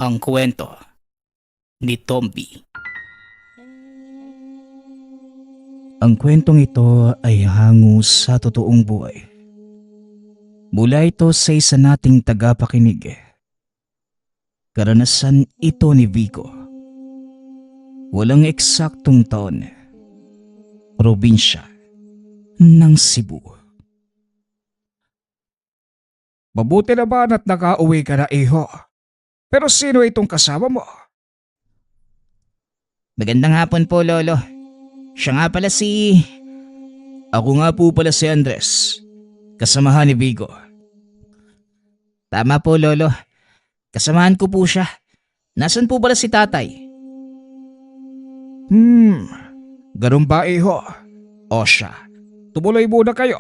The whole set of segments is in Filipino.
Ang kwento ni Tomby. Ang kwentong ito ay hango sa totoong buhay. Mula ito sa isa nating tagapakinig. Karanasan ito ni Vico. Walang eksaktong taon. Probinsya ng Cebu. Mabuti naman at nakauwi ka na, iho. Pero sino itong kasama mo? Magandang hapon po, Lolo. Siya nga pala si... Ako nga po pala si Andres, kasamahan ni Vico. Tama po, Lolo. Kasamahan ko po siya. Nasaan po pala si tatay? Ganun ba, iho? O siya, tumuloy muna kayo.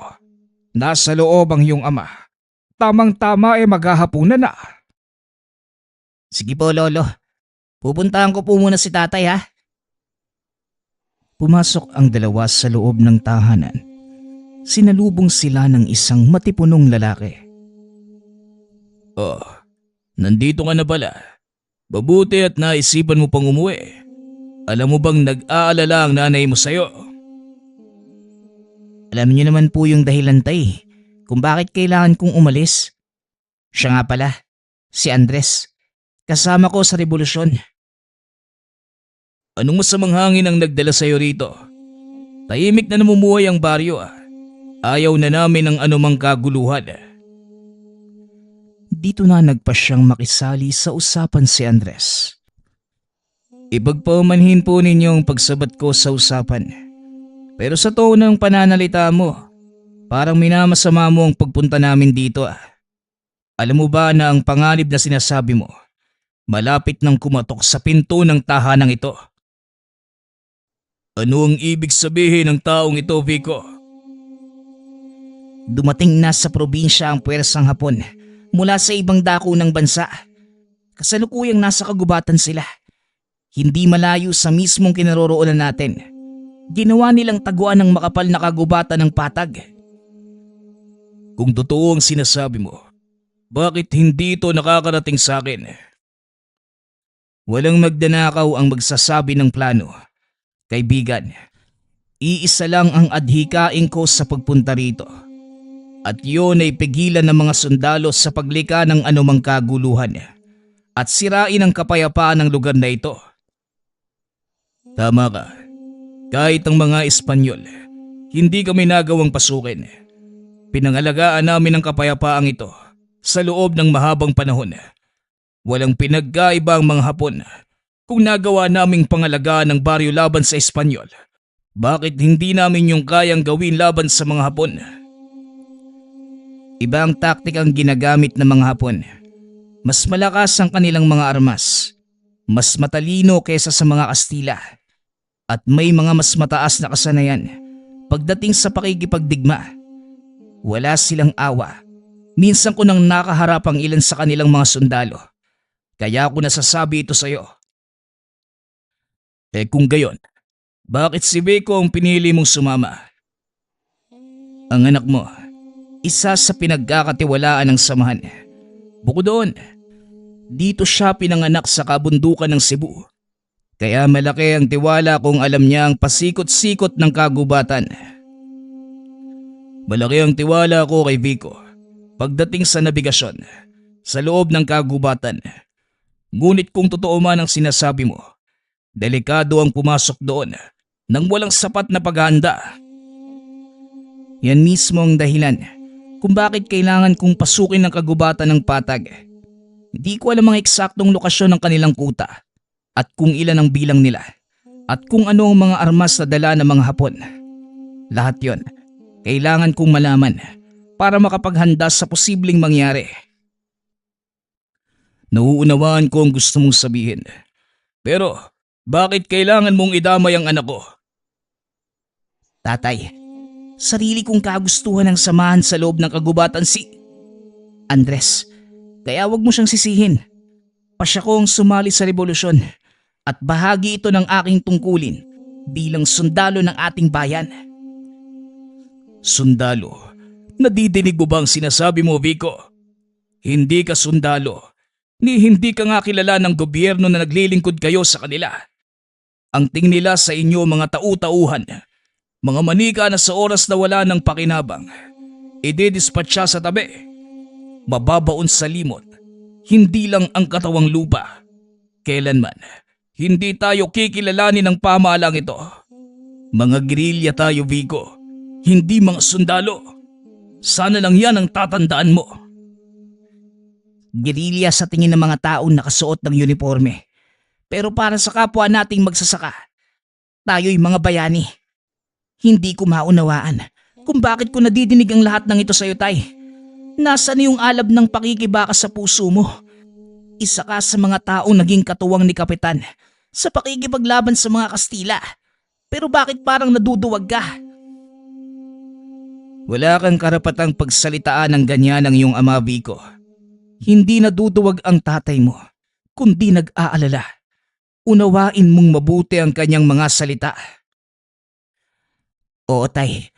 Nasa loob ang iyong ama. Tamang-tama maghahapunan na. Sige po, Lolo. Pupuntahan ko po muna si tatay, ha? Pumasok ang dalawa sa loob ng tahanan. Sinalubong sila ng isang matipunong lalaki. Oh, nandito ka na pala. Mabuti at naisipan mo pang umuwi. Alam mo bang nag-aalala ang nanay mo sa'yo? Alam niyo naman po yung dahilan, tay, kung bakit kailangan kong umalis. Siya nga pala, si Andres. Kasama ko sa revolusyon. Anong masamang hangin ang nagdala sa'yo rito? Tahimik na namumuhay ang baryo. Ayaw na namin ng anumang kaguluhan. Dito na nagpasyang makisali sa usapan si Andres. Ipagpaumanhin po ninyo ang pagsabat ko sa usapan. Pero sa tono ng pananalita mo, parang minamasama mo ang pagpunta namin dito. Alam mo ba na ang panganib na sinasabi mo, malapit nang kumatok sa pinto ng tahanang ito? Ano ang ibig sabihin ng taong ito, Vico? Dumating na sa probinsya ang puwersang Hapon mula sa ibang dako ng bansa. Kasalukuyang nasa kagubatan sila. Hindi malayo sa mismong kinaroroonan natin. Ginawa nilang taguan ng makapal na kagubatan ng patag. Kung totoo ang sinasabi mo, bakit hindi ito nakakarating sa akin? Walang magdanakaw ang magsasabi ng plano. Kaibigan, iisa lang ang adhikain ko sa pagpunta rito. At yun ay pigilan ng mga sundalo sa paglika ng anumang kaguluhan at sirain ang kapayapaan ng lugar na ito. Tama ka. Kahit ang mga Espanyol, hindi kami nagawang pasukin. Pinangalagaan namin ang kapayapaang ito sa loob ng mahabang panahon. Walang pinagkaiba ang mga Hapon kung nagawa naming pangalagaan ng baryo laban sa Espanyol. Bakit hindi namin yung kayang gawin laban sa mga Hapon? Ibang taktik ang ginagamit ng mga Hapon. Mas malakas ang kanilang mga armas. Mas matalino kaysa sa mga Kastila. At may mga mas mataas na kasanayan pagdating sa pakikipagdigma. Wala silang awa. Minsan ko nang nakaharap ang ilan sa kanilang mga sundalo. Kaya ako nasasabi ito sa'yo. Kung gayon, bakit si Vico ang pinili mong sumama? Ang anak mo, isa sa pinagkakatiwalaan ng samahan. Bukod doon, dito siya pinanganak sa kabundukan ng Cebu. Kaya malaki ang tiwala kung alam niya ang pasikot-sikot ng kagubatan. Malaki ang tiwala ko kay Vico pagdating sa nabigasyon sa loob ng kagubatan. Ngunit kung totoo man ang sinasabi mo, delikado ang pumasok doon nang walang sapat na paghahanda. Yan mismo ang dahilan kung bakit kailangan kong pasukin ang kagubatan ng patag. Hindi ko alam ang eksaktong lokasyon ng kanilang kuta at kung ilan ang bilang nila at kung ano ang mga armas na dala ng mga Hapon. Lahat yon kailangan kong malaman para makapaghanda sa posibleng mangyari. Nauunawaan ko ang gusto mong sabihin. Pero bakit kailangan mong idamay ang anak ko? Tatay, sarili kong kagustuhan ang samahan sa loob ng kagubatan si Andres. Kaya wag mo siyang sisihin. Pasya ko ang sumali sa revolusyon at bahagi ito ng aking tungkulin bilang sundalo ng ating bayan. Sundalo? Nadidinig mo ba ang sinasabi mo, Vico? Hindi ka sundalo. Ni hindi ka nga kilala ng gobyerno na naglilingkod kayo sa kanila. Ang tingin nila sa inyo mga tau-tauhan, mga manika na sa oras na wala ng pakinabang, idedispatcha sa tabi. Mababaon sa limot, hindi lang ang katawang lupa. Kailanman, hindi tayo kikilalanin ng pamahalang ito. Mga gerilya tayo, Vico, hindi mga sundalo. Sana lang yan ang tatandaan mo. Gerilya sa tingin ng mga taong nakasuot ng uniforme. Pero para sa kapwa nating magsasaka, tayo'y mga bayani. Hindi ko maunawaan kung bakit ko nadidinig ang lahat ng ito sa'yo, Tay. Nasaan yung alab ng pakikibaka sa puso mo? Isa ka sa mga taong naging katuwang ni Kapitan sa pakikipaglaban sa mga Kastila. Pero bakit parang naduduwag ka? Wala kang karapatang pagsalitaan ng ganyan ng iyong ama, Vico. Hindi naduduwag ang tatay mo, kundi nag-aalala. Unawain mong mabuti ang kanyang mga salita. Oo, Tay.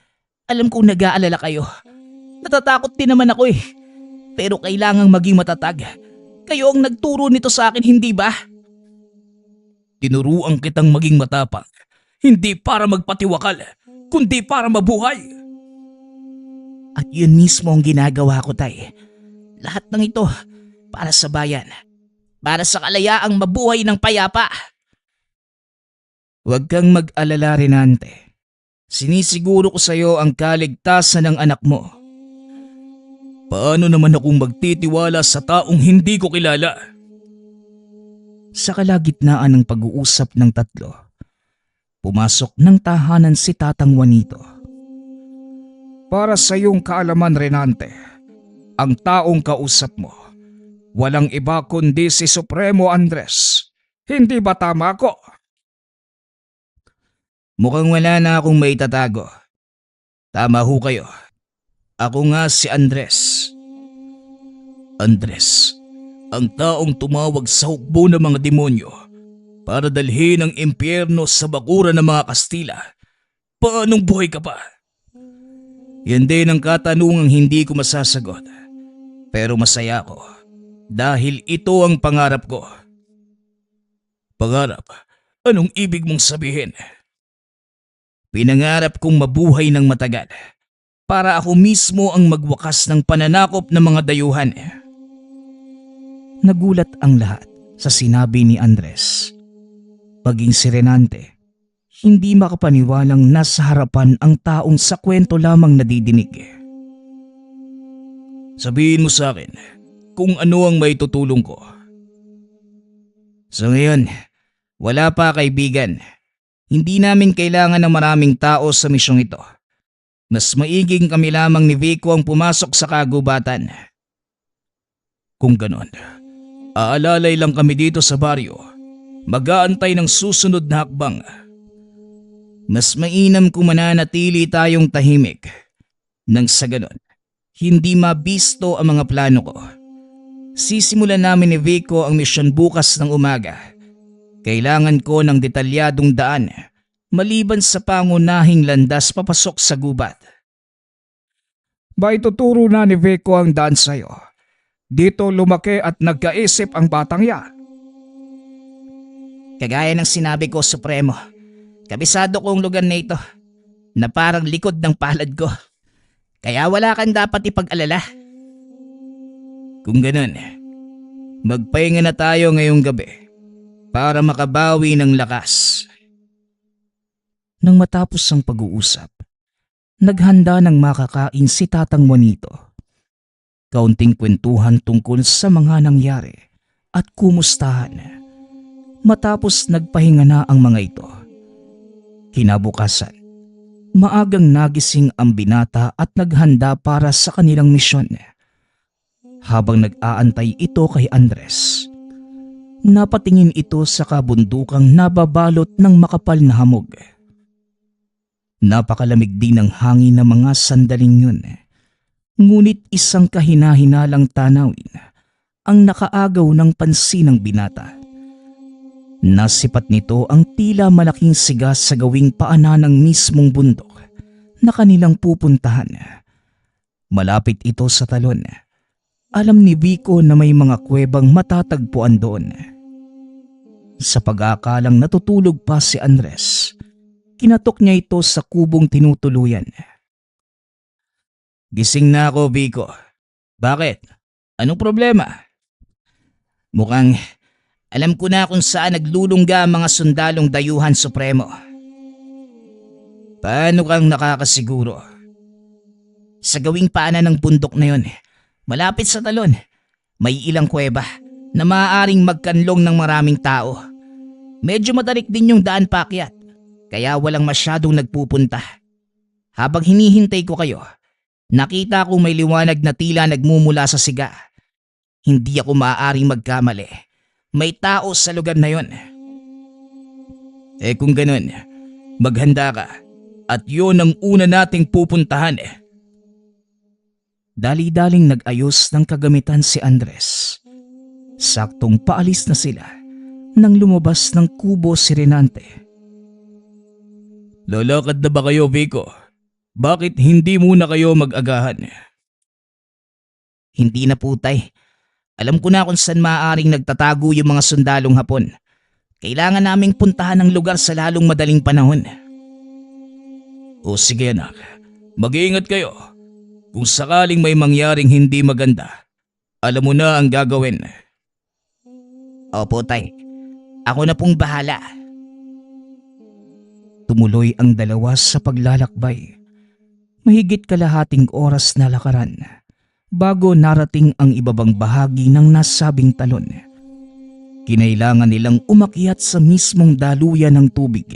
Alam kong nag-aalala kayo. Natatakot din naman ako eh. Pero kailangang maging matatag. Kayo ang nagturo nito sa akin, hindi ba? Tinuruan kitang maging matapang. Hindi para magpatiwakal, kundi para mabuhay. At yun mismo ang ginagawa ko, Tay. Lahat ng ito para sa bayan. Para sa kalayaang mabuhay ng payapa. Huwag kang mag-alala, Renante. Sinisiguro ko sa iyo ang kaligtasan ng anak mo. Paano naman akong magtitiwala sa taong hindi ko kilala? Sa kalagitnaan ng pag-uusap ng tatlo, pumasok ng tahanan si Tatang Juanito. Para sa iyong kaalaman, Renante, ang taong kausap mo, walang iba kundi si Supremo Andres. Hindi ba tama ko? Mukhang wala na akong maitatago. Tama ho kayo. Ako nga si Andres. Andres, ang taong tumawag sa hukbo ng mga demonyo para dalhin ang impyerno sa bakuran ng mga Kastila. Paanong buhay ka pa? Yan din ang katanungang hindi ko masasagot. Pero masaya ako dahil ito ang pangarap ko. Pangarap? Anong ibig mong sabihin? Pinangarap kong mabuhay ng matagal para ako mismo ang magwakas ng pananakop ng mga dayuhan. Nagulat ang lahat sa sinabi ni Andres. Paging si Renante, hindi makapaniwalang nasa harapan ang taong sa kwento lamang nadidinig. Sabihin mo sa akin kung ano ang may tutulong ko. So ngayon, wala pa kaibigan. Hindi namin kailangan ng maraming tao sa misyong ito. Mas maiging kami lamang ni Vico ang pumasok sa kagubatan. Kung ganon, aalalay lang kami dito sa baryo. Mag-aantay ng susunod na hakbang. Mas mainam kung mananatili tayong tahimik. Nang sa ganon, hindi mabisto ang mga plano ko. Sisimulan namin ni Vico ang misyon bukas ng umaga. Kailangan ko ng detalyadong daan maliban sa pangunahing landas papasok sa gubat. Ba ituturo na ni Vico ang daan sa'yo? Dito lumaki at nagkaisip ang batang yan. Kagaya ng sinabi ko, Supremo, kabisado ko ang lugar na ito na parang likod ng palad ko. Kaya wala kang dapat ipag-alala. Kung ganun, magpahinga na tayo ngayong gabi para makabawi ng lakas. Nang matapos ang pag-uusap, naghanda ng makakain si Tatang Juanito. Kaunting kwentuhan tungkol sa mga nangyari at kumustahan. Matapos nagpahinga na ang mga ito. Kinabukasan, maagang nagising ang binata at naghanda para sa kanilang misyon. Habang nag-aantay ito kay Andres, napatingin ito sa kabundukang nababalot ng makapal na hamog. Napakalamig din ng hangin ng mga sandaling yun. Ngunit isang kahina-hinalang tanawin ang nakaagaw ng pansin ng binata. Nasipat nito ang tila malaking siga sa gawing paanan ng mismong bundok na kanilang pupuntahan. Malapit ito sa talon Alam ni Vico na may mga kuwebang matatagpuan doon. Sa pag-aakalang natutulog pa si Andres, kinatok niya ito sa kubong tinutuluyan. Gising na ako, Vico. Bakit? Anong problema? Mukhang alam ko na kung saan naglulungga ang mga sundalong dayuhan supremo. Paano kang nakakasiguro? Sa gawing paanan ng bundok na yon, malapit sa talon, may ilang kuweba na maaaring magkanlong ng maraming tao. Medyo matarik din yung daan paakyat, kaya walang masyadong nagpupunta. Habang hinihintay ko kayo, nakita kong may liwanag na tila nagmumula sa siga. Hindi ako maaaring magkamali. May tao sa lugar na yon. Kung ganun, maghanda ka at yun ang una nating pupuntahan. Dali-daling nag-ayos ng kagamitan si Andres. Saktong paalis na sila nang lumabas ng kubo si Renante. Lalakad na ba kayo, Vico? Bakit hindi muna kayo mag-agahan? Hindi na po, tay. Alam ko na kung saan maaaring nagtatago yung mga sundalong Hapon. Kailangan naming puntahan ang lugar sa lalong madaling panahon. O sige anak, mag-iingat kayo. Kung sakaling may mangyaring hindi maganda, alam mo na ang gagawin. Opo, tay. Ako na pong bahala. Tumuloy ang dalawa sa paglalakbay. Mahigit kalahating oras na lakaran bago narating ang ibabang bahagi ng nasabing talon. Kinailangan nilang umakyat sa mismong daluyan ng tubig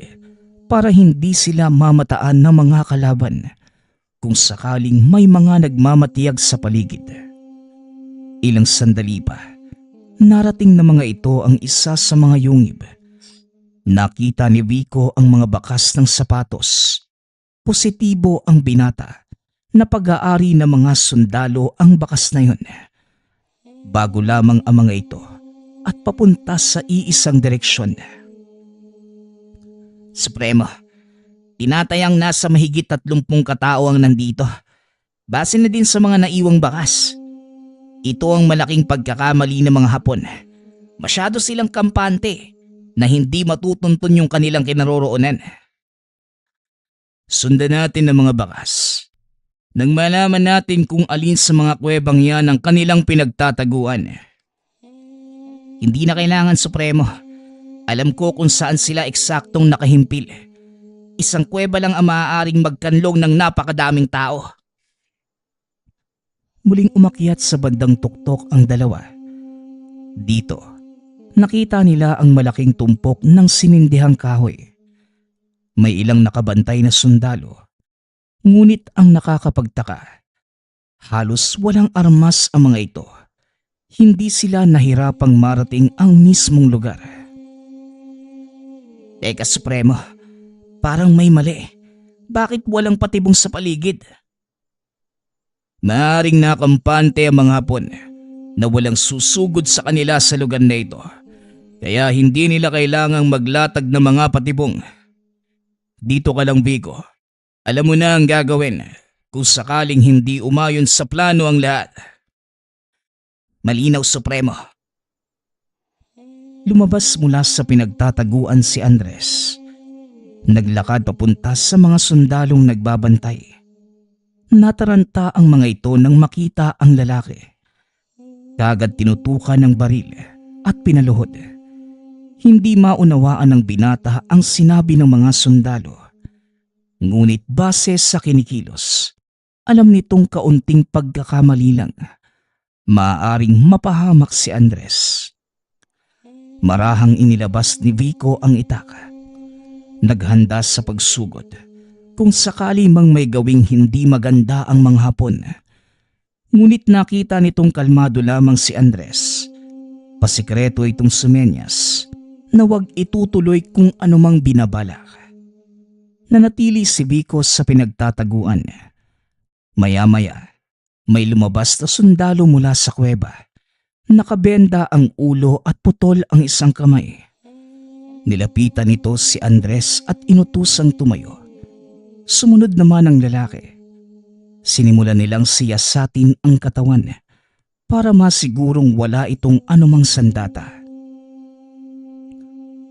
para hindi sila mamataan ng mga kalaban kung sakaling may mga nagmamatiyag sa paligid. Ilang sandali pa, narating na mga ito ang isa sa mga yungib. Nakita ni Vico ang mga bakas ng sapatos. Positibo ang binata na pag-aari ng mga sundalo ang bakas na yun. Bago lamang ang mga ito at papunta sa iisang direksyon. Supremo, tinatayang nasa mahigit 30 katao ang nandito. Base na din sa mga naiwang bakas. Ito ang malaking pagkakamali ng mga Hapon. Masyado silang kampante na hindi matutuntun yung kanilang kinaroroonan. Sundan natin ang mga bakas. Nang malaman natin kung alin sa mga kuwebang yan ang kanilang pinagtataguan. Hindi na kailangan, Supremo. Alam ko kung saan sila eksaktong nakahimpil. Isang kuweba lang ang maaaring magkanlong ng napakadaming tao. Muling umakyat sa bandang tuktok ang dalawa. Dito, nakita nila ang malaking tumpok ng sinindihang kahoy. May ilang nakabantay na sundalo. Ngunit ang nakakapagtaka, halos walang armas ang mga ito. Hindi sila nahirapang marating ang mismong lugar. Teka, Supremo, parang may mali. Bakit walang patibong sa paligid? Maaring nakampante ang mga Hapon na walang susugod sa kanila sa lugar na ito. Kaya hindi nila kailangang maglatag ng mga patibong. Dito ka lang, Vico. Alam mo na ang gagawin kung sakaling hindi umayon sa plano ang lahat. Malinaw, Supremo. Lumabas mula sa pinagtataguan si Andres. Naglakad papunta sa mga sundalong nagbabantay. Nataranta ang mga ito nang makita ang lalaki. Kagad tinutukan ng baril at pinaluhod. Hindi maunawaan ng binata ang sinabi ng mga sundalo. Ngunit base sa kinikilos, alam nitong kaunting pagkakamali lang. Maaaring mapahamak si Andres. Marahang inilabas ni Vico ang itak. Naghanda sa pagsugod kung sakali mang may gawing hindi maganda ang mga Hapon. Ngunit nakita nitong kalmado lamang si Andres. Pasikreto itong sumenyas na wag itutuloy kung anumang binabalak. Nanatili si Vico sa pinagtataguan. Maya-maya, may lumabas na sundalo mula sa kuweba. Nakabenda ang ulo at putol ang isang kamay. Nilapitan nito si Andres at inutusang tumayo. Sumunod naman ang lalaki. Sinimulan nilang siyasatin ang katawan. para masigurong wala itong anumang sandata.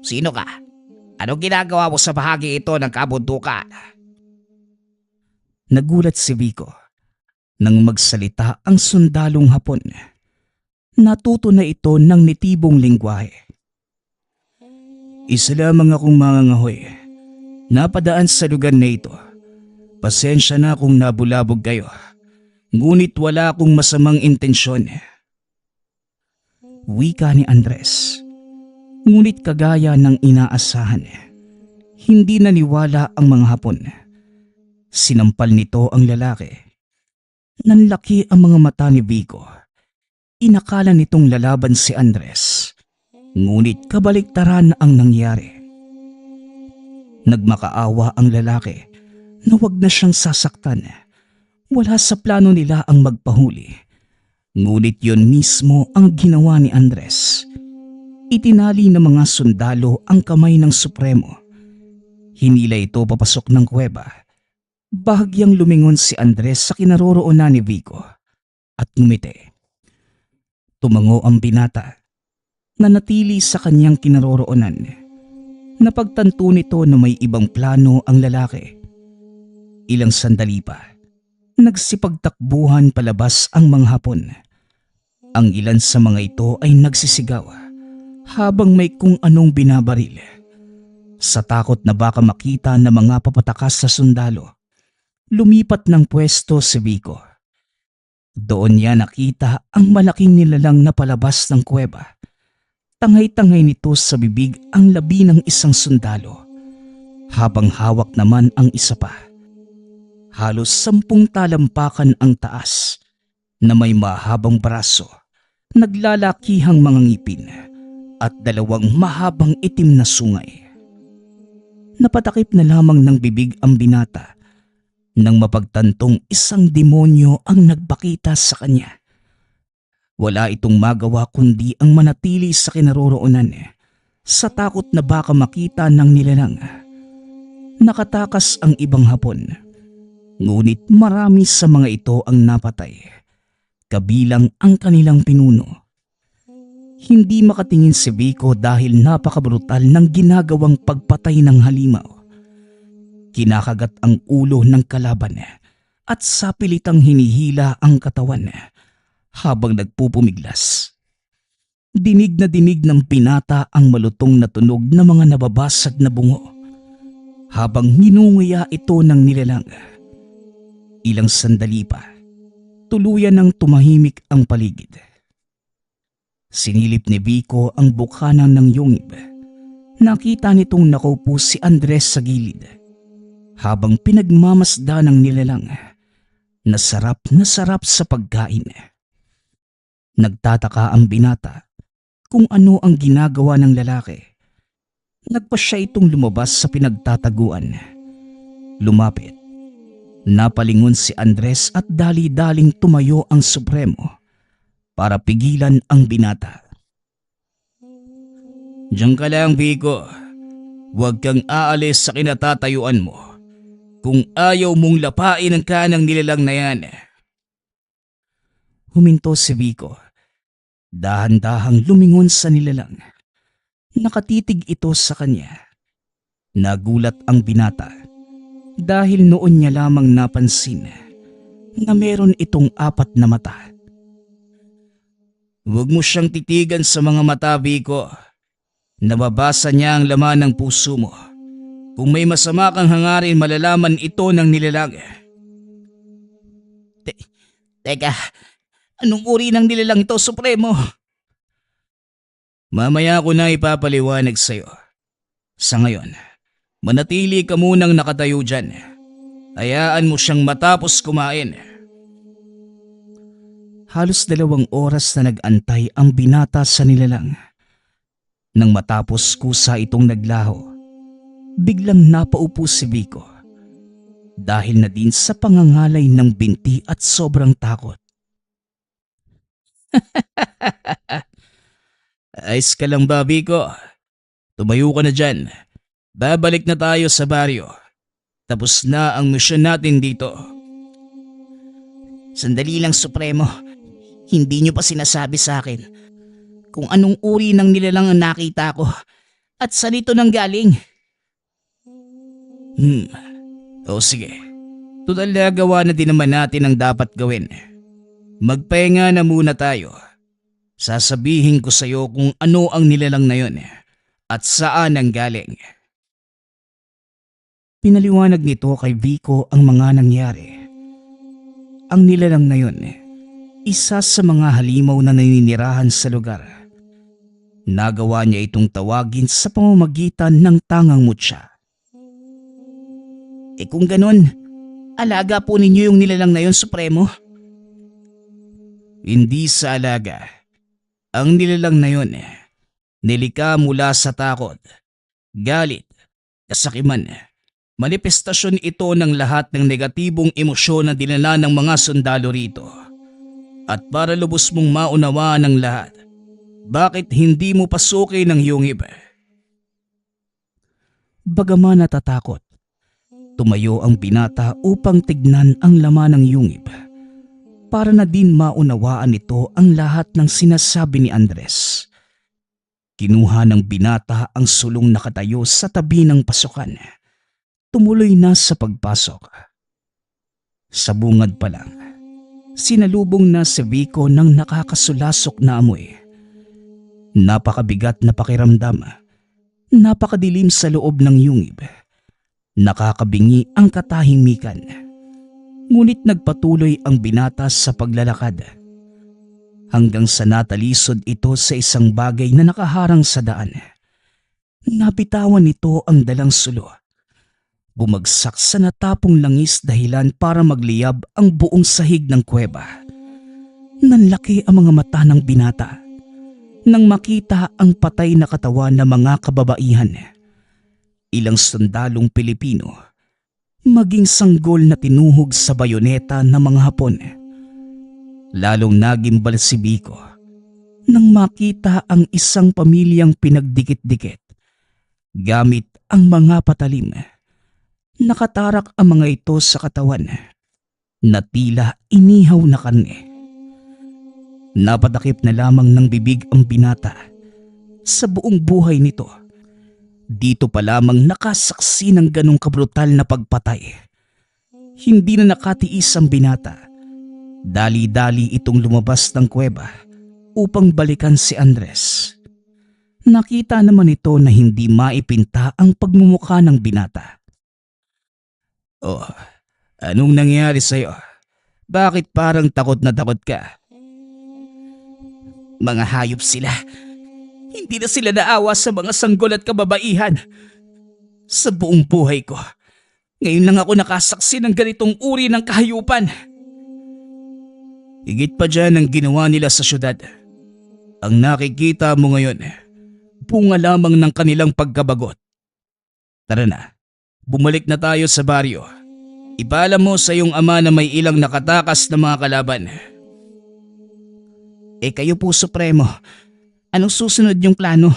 Sino ka? Anong ginagawa mo sa bahagi ito ng kabundukan? Nagulat si Vico nang magsalita ang sundalong Hapon. Natuto na ito ng nitibong lingwahe. Isa lamang akong mangangahoy. Napadaan sa lugar na ito. Pasensya na kung nabulabog kayo. Ngunit wala akong masamang intensyon. Wika ni Andres. Ngunit kagaya ng inaasahan, hindi naniwala ang mga Hapon. Sinampal nito ang lalaki. Nanlaki ang mga mata ni Vico. Inakala nitong lalaban si Andres. Ngunit kabaliktaran ang nangyari. Nagmakaawa ang lalaki na wag na siyang sasaktan. Wala sa plano nila ang magpahuli. Ngunit yun mismo ang ginawa ni Andres. Itinali ng mga sundalo ang kamay ng Supremo. Hinila ito papasok ng kuweba. Bahagyang lumingon si Andres sa kinaroroonan ni Vico at ngumiti. Tumango ang binata. Nanatili sa kanyang kinaroroonan. Napagtanto nito na may ibang plano ang lalaki. Ilang sandali pa, nagsipagtakbuhan palabas ang mga Hapon. Ang ilan sa mga ito ay nagsisigaw habang may kung anong binabaril. Sa takot na baka makita ng mga papatakas sa sundalo, lumipat ng pwesto si Vico. Doon niya nakita ang malaking nilalang na palabas ng kuweba. Tangay-tangay nito sa bibig ang labi ng isang sundalo, habang hawak naman ang isa pa. Halos 10 talampakan ang taas na may mahabang braso, naglalakihang mga ngipin at 2 mahabang itim na sungay. Napatakip na lamang ng bibig ang binata nang mapagtantong isang demonyo ang nagpakita sa kanya. Wala itong magawa kundi ang manatili sa kinaroroonan sa takot na baka makita ng nilalang. Nakatakas ang ibang Hapon, ngunit marami sa mga ito ang napatay, kabilang ang kanilang pinuno. Hindi makatingin si Vico dahil napakabrutal ng ginagawang pagpatay ng halimaw. Kinakagat ang ulo ng kalaban at sapilitang hinihila ang katawan habang nagpupumiglas. Dinig na dinig ng pinata ang malutong na tunog ng mga nababasag na bungo habang ninunguya ito ng nilalang. Ilang sandali pa, tuluyan ng tumahimik ang paligid. Sinilip ni Vico ang bukana ng yungib. Nakita nitong nakaupo si Andres sa gilid habang pinagmamasda ng nilalang na sarap sa pagkain. Nagtataka ang binata kung ano ang ginagawa ng lalaki. Nagpasya itong lumabas sa pinagtataguan. Lumapit. Napalingon si Andres at dali-daling tumayo ang Supremo para pigilan ang binata. Diyan ka lang, Vico. Huwag kang aalis sa kinatatayuan mo kung ayaw mong lapain ang kanang nilalang na yan. Huminto si Vico. Dahan-dahang lumingon sa nilalang. Nakatitig ito sa kanya. Nagulat ang binata dahil noon niya lamang napansin na meron itong 4 na mata. Huwag mo siyang titigan sa mga mata, Vico. Nababasa niya ang laman ng puso mo. Kung may masama kang hangarin, malalaman ito ng nilalang. Teka, anong uri ng nilalang ito, Supremo? Mamaya ko na ipapaliwanag sa'yo. Sa ngayon, manatili ka munang nakatayo dyan. Hayaan mo siyang matapos kumain. Halos 2 oras na nag-antay ang binata sa nilalang. Nang matapos kusa itong naglaho, biglang napaupo si Vico dahil na din sa pangangalay ng binti at sobrang takot. Ayos ka lang ba, Vico? Tumayo ka na dyan. Babalik na tayo sa baryo. Tapos na ang misyon natin dito. Sandali lang, Supremo. Hindi niyo pa sinasabi sa akin kung anong uri ng nilalang ang nakita ko at saan ito nanggaling. O sige, total nagawa na din naman natin ang dapat gawin. Magpahinga na muna tayo. Sasabihin ko sa'yo kung ano ang nilalang na yun at saan ang galing. Pinaliwanag nito kay Vico ang mga nangyari. Ang nilalang na yun, isa sa mga halimaw na naninirahan sa lugar. Nagawa niya itong tawagin sa pamamagitan ng tangang mutya. Kung ganon, alaga po ninyo yung nilalang na yun, Supremo? Hindi sa alaga. Ang nilalang na yun, nilika mula sa takot, galit, kasakiman. Manifestasyon ito ng lahat ng negatibong emosyon na dinala ng mga sundalo rito. At para lubos mong maunawaan ng lahat, bakit hindi mo pasukin ang yungib? Bagaman natatakot, tumayo ang binata upang tignan ang laman ng yungib. Para na din maunawaan nito ang lahat ng sinasabi ni Andres. Kinuha ng binata ang sulong nakatayo sa tabi ng pasukan. Tumuloy na sa pagpasok. Sa bungad pa lang, sinalubong na si Vico ng nakakasulasok na amoy. Napakabigat na pakiramdam. Napakadilim sa loob ng yungib. Nakakabingi ang katahimikan. Ngunit nagpatuloy ang binata sa paglalakad. Hanggang sa natalisod ito sa isang bagay na nakaharang sa daan. Nabitawan nito ang dalang sulo. Bumagsak sa natapong langis dahilan para magliyab ang buong sahig ng kuweba. Nanlaki ang mga mata ng binata nang makita ang patay na katawan ng mga kababaihan. Ilang sundalong Pilipino, maging sanggol na tinuhog sa bayoneta ng mga Hapon. Lalong nagimbal si Vico nang makita ang isang pamilyang pinagdikit-dikit gamit ang mga patalim. Nakatarak ang mga ito sa katawan na tila inihaw na karne. Napadakip na lamang ng bibig ang binata sa buong buhay nito. Dito pa lamang nakasaksi ng ganong kabrutal na pagpatay. Hindi na nakatiis ang binata. Dali-dali itong lumabas ng kuweba upang balikan si Andres. Nakita naman ito na hindi maipinta ang pagmumukha ng binata. Oh, anong nangyari sa'yo? Bakit parang takot na takot ka? Mga hayop sila. Hindi na sila naawa sa mga sanggol at kababaihan. Sa buong buhay ko, ngayon lang ako nakasaksi ng ganitong uri ng kahayupan. Higit pa dyan ang ginawa nila sa syudad. Ang nakikita mo ngayon, bunga lamang ng kanilang pagkabagot. Tara na. Bumalik na tayo sa baryo. Ipaalam mo sa iyong ama na may ilang nakatakas na mga kalaban. Kayo po, Supremo. Anong susunod yung plano?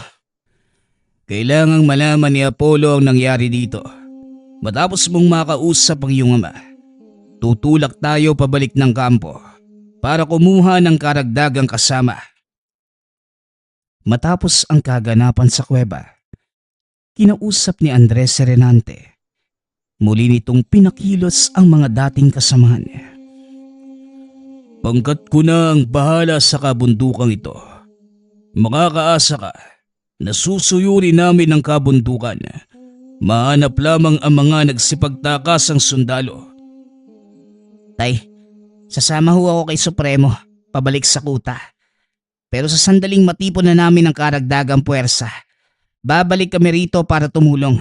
Kailangang malaman ni Apollo ang nangyari dito. Matapos mong makausap ang iyong ama, tutulak tayo pabalik ng kampo para kumuha ng karagdagang kasama. Matapos ang kaganapan sa kuweba, kinausap ni Andres si Renante. Muli nitong pinakilos ang mga dating kasamahan. Pangkat ko na ang bahala sa kabundukang ito. Makakaasa ka na susuyuri namin ang kabundukan. Mahanap lamang ang mga nagsipagtakasang sundalo. Tay, sasama ho ako kay Supremo pabalik sa kuta. Pero sa sandaling matipon na namin ang karagdagang puwersa, babalik kami rito para tumulong.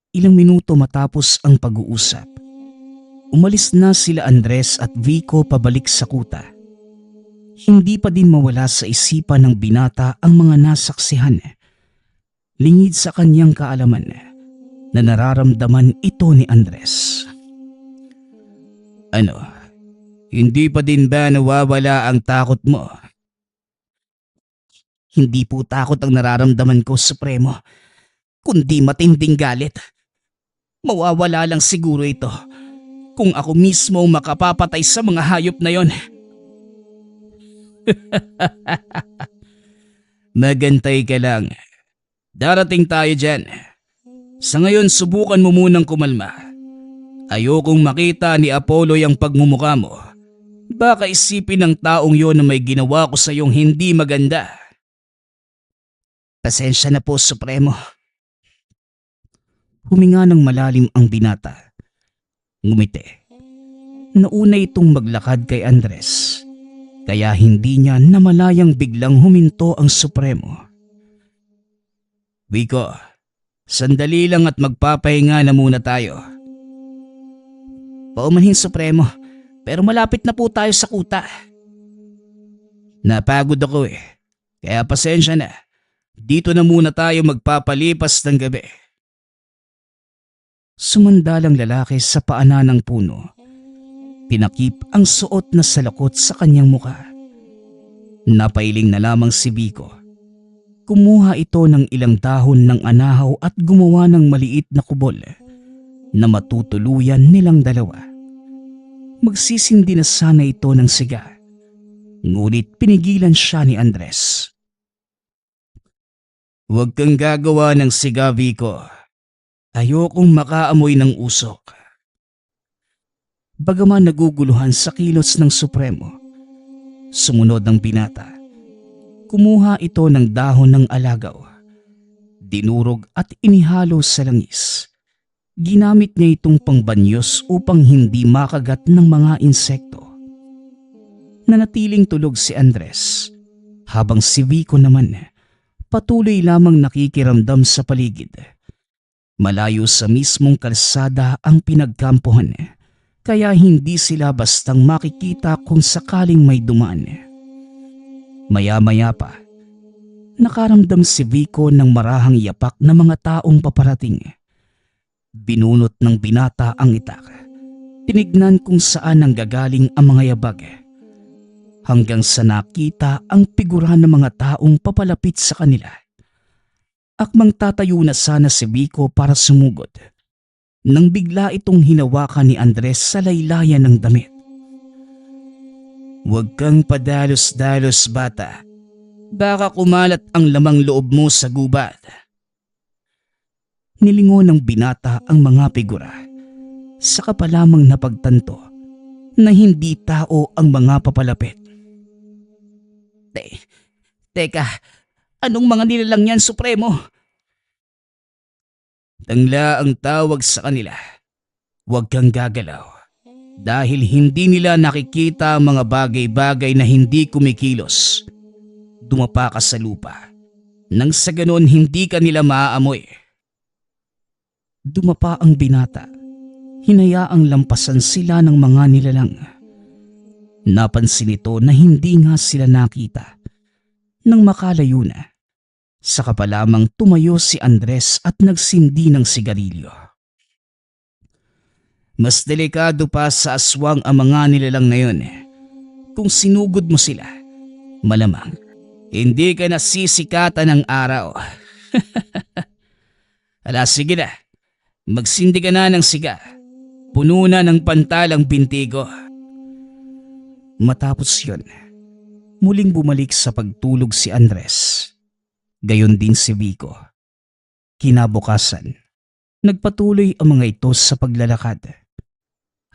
Ilang minuto matapos ang pag-uusap, umalis na sila Andres at Vico pabalik sa kuta. Hindi pa din mawala sa isipan ng binata ang mga nasaksihan. Lingid sa kanyang kaalaman na nararamdaman ito ni Andres. Ano? Hindi pa din ba nawawala ang takot mo? Hindi po takot ang nararamdaman ko, Supremo, kundi matinding galit. Mawawala lang siguro ito kung ako mismo ang makapapatay sa mga hayop na yon. Magantay ka lang. Darating tayo dyan. Sa ngayon, subukan mo munang kumalma. Ayokong makita ni Apollo ang pagmumukha mo. Baka isipin ng taong yon na may ginawa ko sa iyong hindi maganda. Pasensya na po, Supremo. Huminga ng malalim ang binata. Ngumiti. Nauna itong maglakad kay Andres. Kaya hindi niya namalayang biglang huminto ang Supremo. Vico, sandali lang at magpapahinga na muna tayo. Paumanhin, Supremo, pero malapit na po tayo sa kuta. Napagod ako kaya pasensya na. Dito na muna tayo magpapalipas ng gabi. Sumandalang lalaki sa paanan ng puno. Tinakip ang suot na salakot sa kanyang muka. Napailing na lamang si Vico. Kumuha ito ng ilang dahon ng anahaw at gumawa ng maliit na kubol na matutuluyan nilang dalawa. Magsisindi na sana ito ng siga. Ngunit pinigilan siya ni Andres. Huwag kang gagawa ng siga, Vico. Ayokong makaamoy ng usok. Bagaman naguguluhan sa kilos ng Supremo, sumunod ang binata. Kumuha ito ng dahon ng alagaw. Dinurog at inihalo sa langis. Ginamit niya itong pangbanyos upang hindi makagat ng mga insekto. Nanatiling tulog si Andres, habang si Vico naman patuloy lamang nakikiramdam sa paligid. Malayo sa mismong kalsada ang pinagkampuhan, kaya hindi sila bastang makikita kung sakaling may dumaan. Maya-maya pa, nakaramdam si Vico ng marahang yapak na mga taong paparating. Binunot ng binata ang itak. Tinignan kung saan nanggagaling ang mga yabag. Hanggang sa nakita ang figura ng mga taong papalapit sa kanila. Akmang tatayo na sana si Vico para sumugod, nang bigla itong hinawakan ni Andres sa laylayan ng damit. Huwag kang padalos-dalos, bata. Baka kumalat ang lamang loob mo sa gubat. Nilingon ng binata ang mga figura. Saka pa lamang napagtanto na hindi tao ang mga papalapit. Teka, anong mga nilalang yan, Supremo? Tangla ang tawag sa kanila. Huwag kang gagalaw. Dahil hindi nila nakikita ang mga bagay-bagay na hindi kumikilos. Dumapa ka sa lupa. Nang sa ganon hindi ka nila maaamoy. Dumapa ang binata. Hinayaang lampasan sila ng mga nilalang. Napansin ito na hindi nga sila nakita. Nang makalayo na, saka pa lamang tumayo si Andres at nagsindi ng sigarilyo. Mas delikado pa sa aswang ang mga nilalang na yun. Kung sinugod mo sila, malamang hindi ka nasisikatan ng araw. Ala, sige na. Magsindi ka na ng siga. Puno na ng pantalang binti ko. Matapos yun, muling bumalik sa pagtulog si Andres. Gayon din si Vico. Kinabukasan, nagpatuloy ang mga ito sa paglalakad.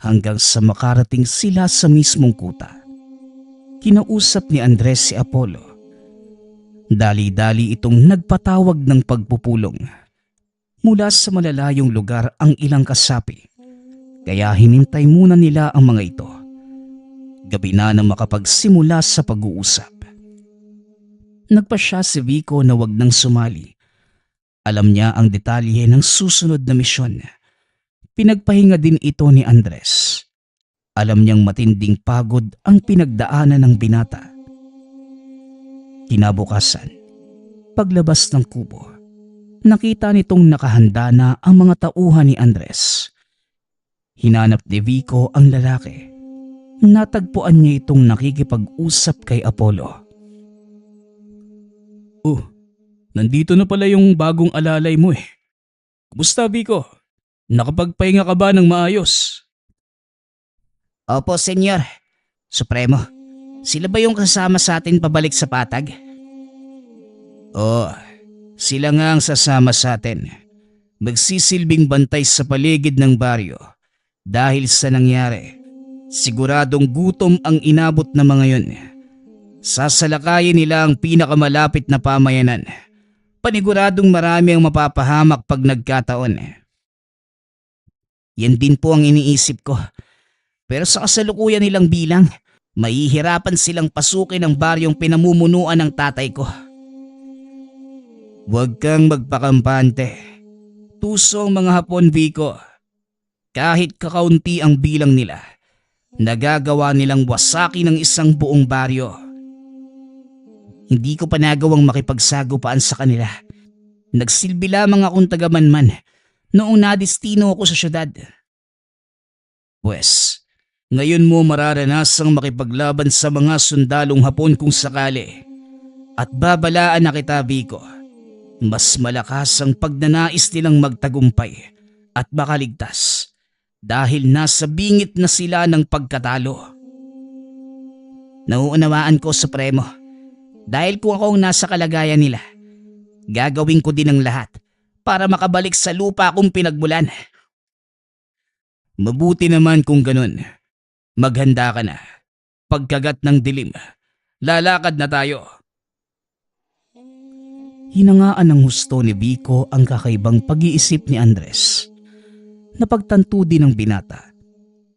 Hanggang sa makarating sila sa mismong kuta. Kinausap ni Andres si Apollo. Dali-dali itong nagpatawag ng pagpupulong. Mula sa malalayong lugar ang ilang kasapi. Kaya hinintay muna nila ang mga ito. Gabi na nang makapagsimula sa pag-uusap. Nagpasya si Vico na wag nang sumali. Alam niya ang detalye ng susunod na misyon. Pinagpahinga din ito ni Andres. Alam niyang matinding pagod ang pinagdaanan ng binata. Kinabukasan, paglabas ng kubo, nakita nitong nakahanda na ang mga tauhan ni Andres. Hinanap ni Vico ang lalaki. Natagpuan niya itong nakikipag-usap kay Apollo. Oh, nandito na pala yung bagong alalay mo Kumusta, Vico? Nakapagpahinga ka ba ng maayos? Opo, Senyor. Supremo, Sila ba yung kasama sa atin pabalik sa patag? Oo, sila nga ang sasama sa atin. Magsisilbing bantay sa paligid ng baryo. Dahil sa nangyari, siguradong gutom ang inabot na mga yun. Sasalakayin nila ang pinakamalapit na pamayanan. Paniguradong marami ang mapapahamak pag nagkataon. Yan din po ang iniisip ko. Pero sa kasalukuyan nilang bilang, mahihirapan silang pasukin ang baryong pinamumunuan ng tatay ko. Huwag kang magpakampante. Tuso ang mga Hapon, Vico. Kahit kakaunti ang bilang nila, nagagawa nilang wasaki ng isang buong baryo. Hindi ko pa nagawang makipagsagupaan sa kanila. Nagsilbi lamang akong tagamanman noong nadistino ako sa syudad. Pwes, ngayon mo mararanasang makipaglaban sa mga sundalong Hapon kung sakali. At babalaan na kita, Vico. Mas malakas ang pagnanais nilang magtagumpay at makaligtas dahil nasa bingit na sila ng pagkatalo. Nauunawaan ko, Supremo. Dahil kung ako ang nasa kalagayan nila, gagawin ko din ang lahat para makabalik sa lupa kong pinagmulan. Mabuti naman kung ganun. Maghanda ka na. Pagkagat ng dilim, lalakad na tayo. Hinangaan ng husto ni Vico ang kakaibang pag-iisip ni Andres. Napagtanto din ng binata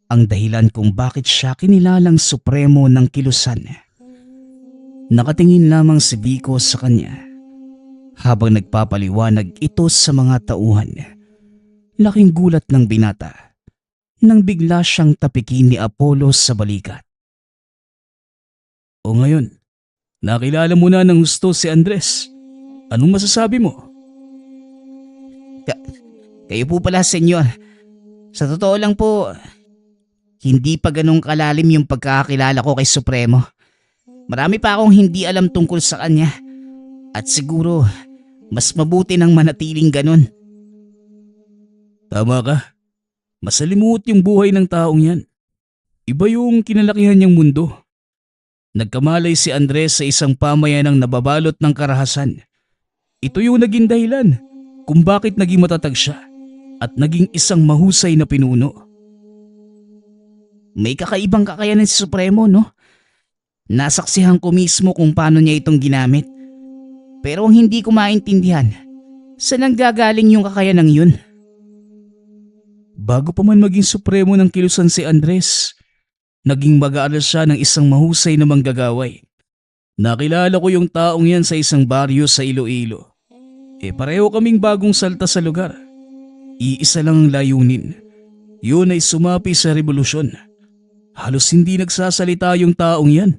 ang dahilan kung bakit siya kinilalang supremo ng kilusan. Nakatingin lamang si Vico sa kanya habang nagpapaliwanag ito sa mga tauhan. Laking gulat ng binata nang bigla siyang tapikin ni Apollo sa balikat. O ngayon, nakilala mo na ng husto si Andres. Anong masasabi mo? Kayo po pala, senyor. Sa totoo lang po, hindi pa ganong kalalim yung pagkakakilala ko kay Supremo. Marami pa akong hindi alam tungkol sa kanya. At siguro, mas mabuti nang manatiling ganon. Tama ka. Masalimuot yung buhay ng taong yan. Iba yung kinalakihan niyang mundo. Nagkamalay si Andres sa isang pamayanang nababalot ng karahasan. Ito yung naging dahilan kung bakit naging matatag siya at naging isang mahusay na pinuno. May kakaibang kakayanan si Supremo, no? Nasaksihan ko mismo kung paano niya itong ginamit. Pero ang hindi ko maintindihan, saan ang gagaling yung kakayanan yun? Bago pa man maging supremo ng kilusan si Andres, naging mag-aaral siya ng isang mahusay na manggagaway. Nakilala ko yung taong yan sa isang baryo sa Iloilo. Pareho kaming bagong salta sa lugar. Iisa lang ang layunin. Yun ay sumapi sa revolusyon. Halos hindi nagsasalita yung taong yan.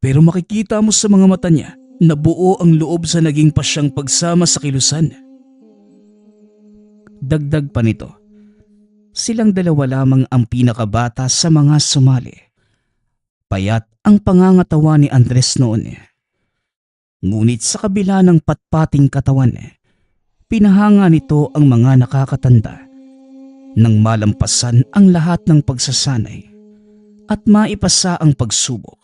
Pero makikita mo sa mga mata niya na buo ang loob sa naging pasyang pagsama sa kilusan. Dagdag pa nito, silang dalawa lamang ang pinakabata sa mga sumali. Payat ang pangangatawa ni Andres noon. Ngunit sa kabila ng patpating katawan, pinahanga nito ang mga nakakatanda nang malampasan ang lahat ng pagsasanay at maipasa ang pagsubok.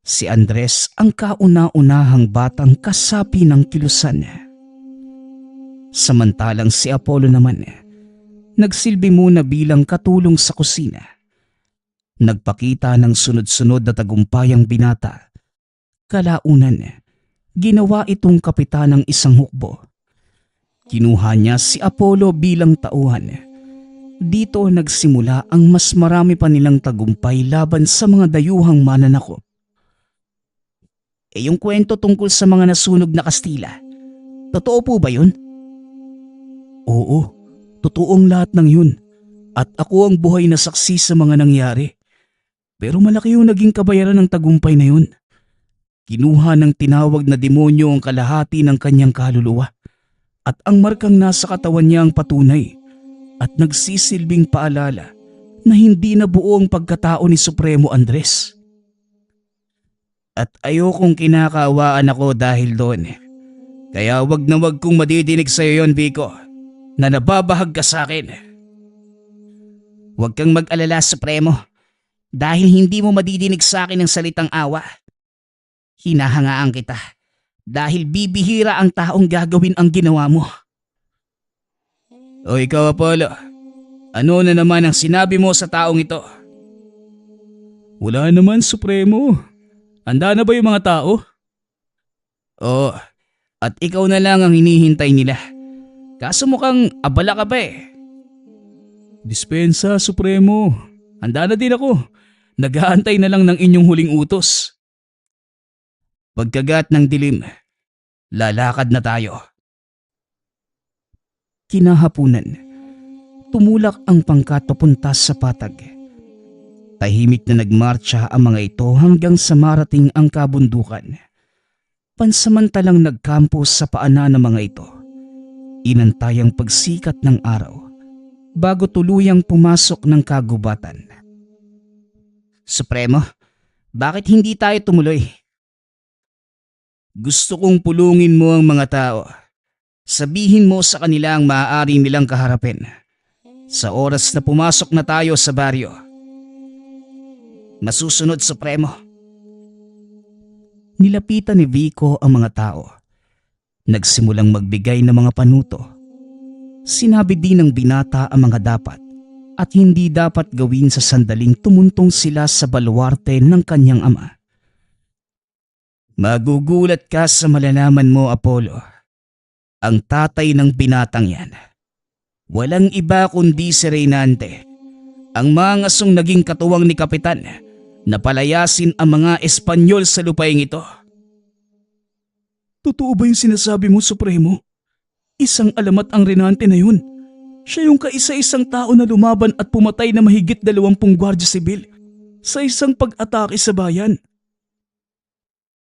Si Andres ang kauna-unahang batang kasapi ng kilusan. Samantalang si Apollo naman, nagsilbi muna bilang katulong sa kusina. Nagpakita ng sunod-sunod na tagumpay ang binata. Kalaunan, ginawa itong kapitan ng isang hukbo. Kinuha niya si Apollo bilang tauhan. Dito nagsimula ang mas marami pa nilang tagumpay laban sa mga dayuhang mananakop. Yung kwento tungkol sa mga nasunog na Kastila, totoo po ba yun? Oo, totoong lahat ng yun. At ako ang buhay na saksi sa mga nangyari. Pero malaki yung naging kabayaran ng tagumpay na yun. Kinuha ng tinawag na demonyo ang kalahati ng kanyang kaluluwa. At ang markang nasa katawan niya ang patunay. At nagsisilbing paalala na hindi na buo ang pagkatao ni Supremo Andres. At ayokong kinakaawaan ako dahil doon. Kaya wag na wag kong madidinig sa iyo yon, Vico, na nababahag ka sa akin. Huwag kang mag-alala, Supremo. dahil hindi mo madidinig sa akin ng salitang awa. Hinahangaan kita dahil bibihira ang taong gagawin ang ginawa mo. O ikaw, Apollo, ano na naman ang sinabi mo sa taong ito? Wala naman, Supremo. Handa na ba yung mga tao? Oo, at ikaw na lang ang hinihintay nila. Kaso mukhang abala ka pa eh. Dispensa, Supremo. Handa na din ako. Nag-aantay na lang ng inyong huling utos. Pagkagat ng dilim, lalakad na tayo. Kinahapunan, tumulak ang pangkat papunta sa patag. Tahimik na nagmarcha ang mga ito hanggang sa marating ang kabundukan. Pansamantalang nagkampo sa paanan ng mga ito. Inantay ang pagsikat ng araw bago tuluyang pumasok ng kagubatan. Supremo, bakit hindi tayo tumuloy? Gusto kong pulungin mo ang mga tao. Sabihin mo sa kanila ang maaari nilang kaharapin. Sa oras na pumasok na tayo sa baryo. Masusunod, Supremo. Nilapitan ni Vico ang mga tao. Nagsimulang magbigay ng mga panuto. Sinabi din ng binata ang mga dapat at hindi dapat gawin sa sandaling tumuntong sila sa baluarte ng kanyang ama. Magugulat ka sa malalaman mo, Apollo. Ang tatay ng binatang yan. Walang iba kundi si Reynante. Ang mga ngasong naging katuwang ni Kapitan na palayasin ang mga Espanyol sa lupaing ito. Totoo ba yung sinasabi mo, Supremo? Isang alamat ang Reynante na yun. Siya yung kaisa-isang tao na lumaban at pumatay na mahigit 20 gwardya sibil sa isang pag-atake sa bayan.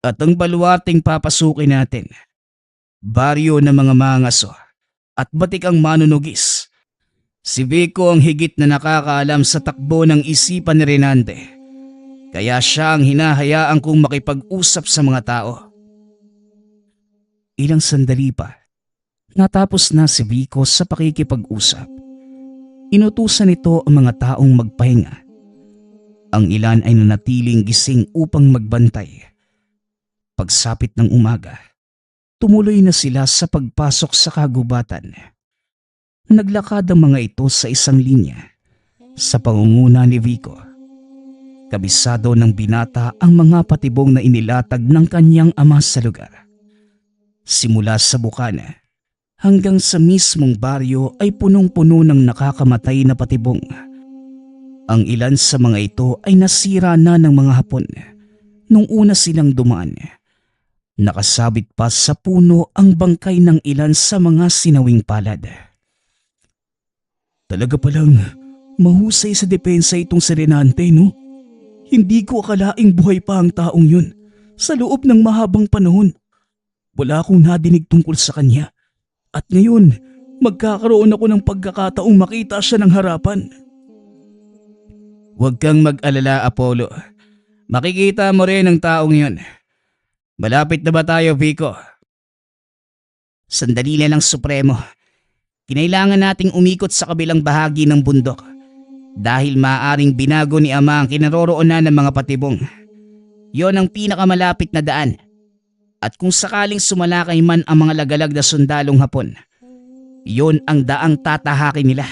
At ang baluarteng papasukin natin, baryo ng mga mangaso at batikang manunugis. Si Vico ang higit na nakakaalam sa takbo ng isipan ni Reynante. Kaya siya ang hinahayaan kong makipag-usap sa mga tao. Ilang sandali pa, natapos na si Vico sa pakikipag-usap. Inutusan nito ang mga taong magpahinga. Ang ilan ay nanatiling gising upang magbantay. Pagsapit ng umaga, tumuloy na sila sa pagpasok sa kagubatan. Naglakad ang mga ito sa isang linya sa pangunguna ni Vico. Kabisado ng binata ang mga patibong na inilatag ng kanyang ama sa lugar. Simula sa bukana hanggang sa mismong baryo ay punong-puno ng nakakamatay na patibong. Ang ilan sa mga ito ay nasira na ng mga Hapon nung una silang dumaan. Nakasabit pa sa puno ang bangkay ng ilan sa mga sinawing palad. Talaga palang mahusay sa depensa itong si Reynante, no? Hindi ko akalaing buhay pa ang taong yun sa loob ng mahabang panahon. Wala akong nadinig tungkol sa kanya. At ngayon, magkakaroon ako ng pagkakataong makita siya ng harapan. Huwag kang mag-alala, Apollo. Makikita mo rin ang taong yun. Malapit na ba tayo, Vico? Sandali na lang, Supremo. Kinailangan nating umikot sa kabilang bahagi ng bundok dahil maaaring binago ni Ama ang kinaroroonan ng mga patibong. Yon ang pinakamalapit na daan. At kung sakaling sumalakay man ang mga lagalag na sundalong Hapon, yon ang daang tatahakin nila.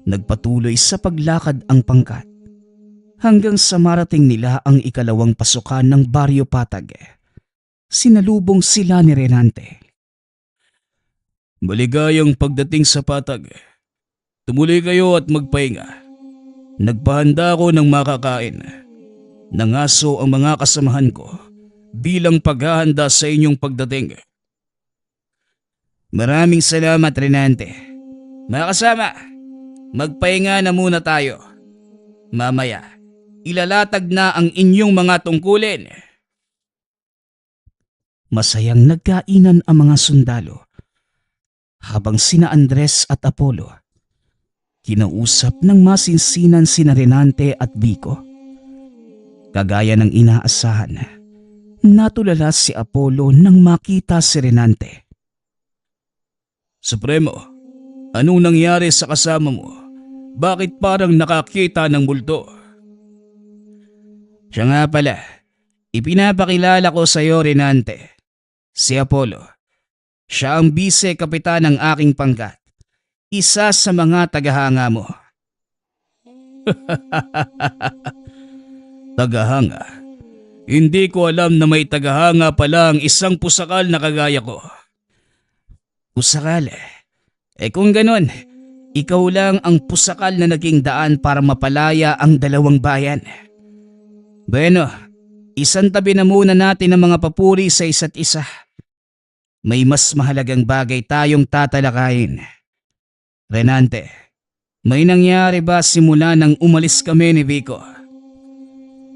Nagpatuloy sa paglakad ang pangkat hanggang sa marating nila ang ikalawang pasukan ng Baryo Patag. Sinalubong sila ni Reynante. Maligayang pagdating sa Patag. Tumuloy kayo at magpahinga. Nagpahanda ko ng makakain. Nangaso ang mga kasamahan ko bilang paghahanda sa inyong pagdating. Maraming salamat, Reynante. Mga kasama, magpahinga na muna tayo. Mamaya, ilalatag na ang inyong mga tungkulin. Masayang nagkainan ang mga sundalo habang sina Andres at Apollo kinausap ng masinsinan sina Reynante at Vico. Kagaya ng inaasahan, natulala si Apollo nang makita si Reynante. Supremo, anong nangyari sa kasama mo? Bakit parang nakakita ng multo? Siya nga pala, ipinapakilala ko sa iyo, Renante. Si Apollo. Siya ang bise-kapitan ng aking pangkat. Isa sa mga tagahanga mo. Tagahanga? Hindi ko alam na may tagahanga pala ang isang pusakal na kagaya ko. Pusakal? Kung ganon, ikaw lang ang pusakal na naging daan para mapalaya ang dalawang bayan. Bueno, isang tabi na muna natin ang mga papuri sa isa't isa. May mas mahalagang bagay tayong tatalakayin. Renante, may nangyari ba simula nang umalis kami ni Vico?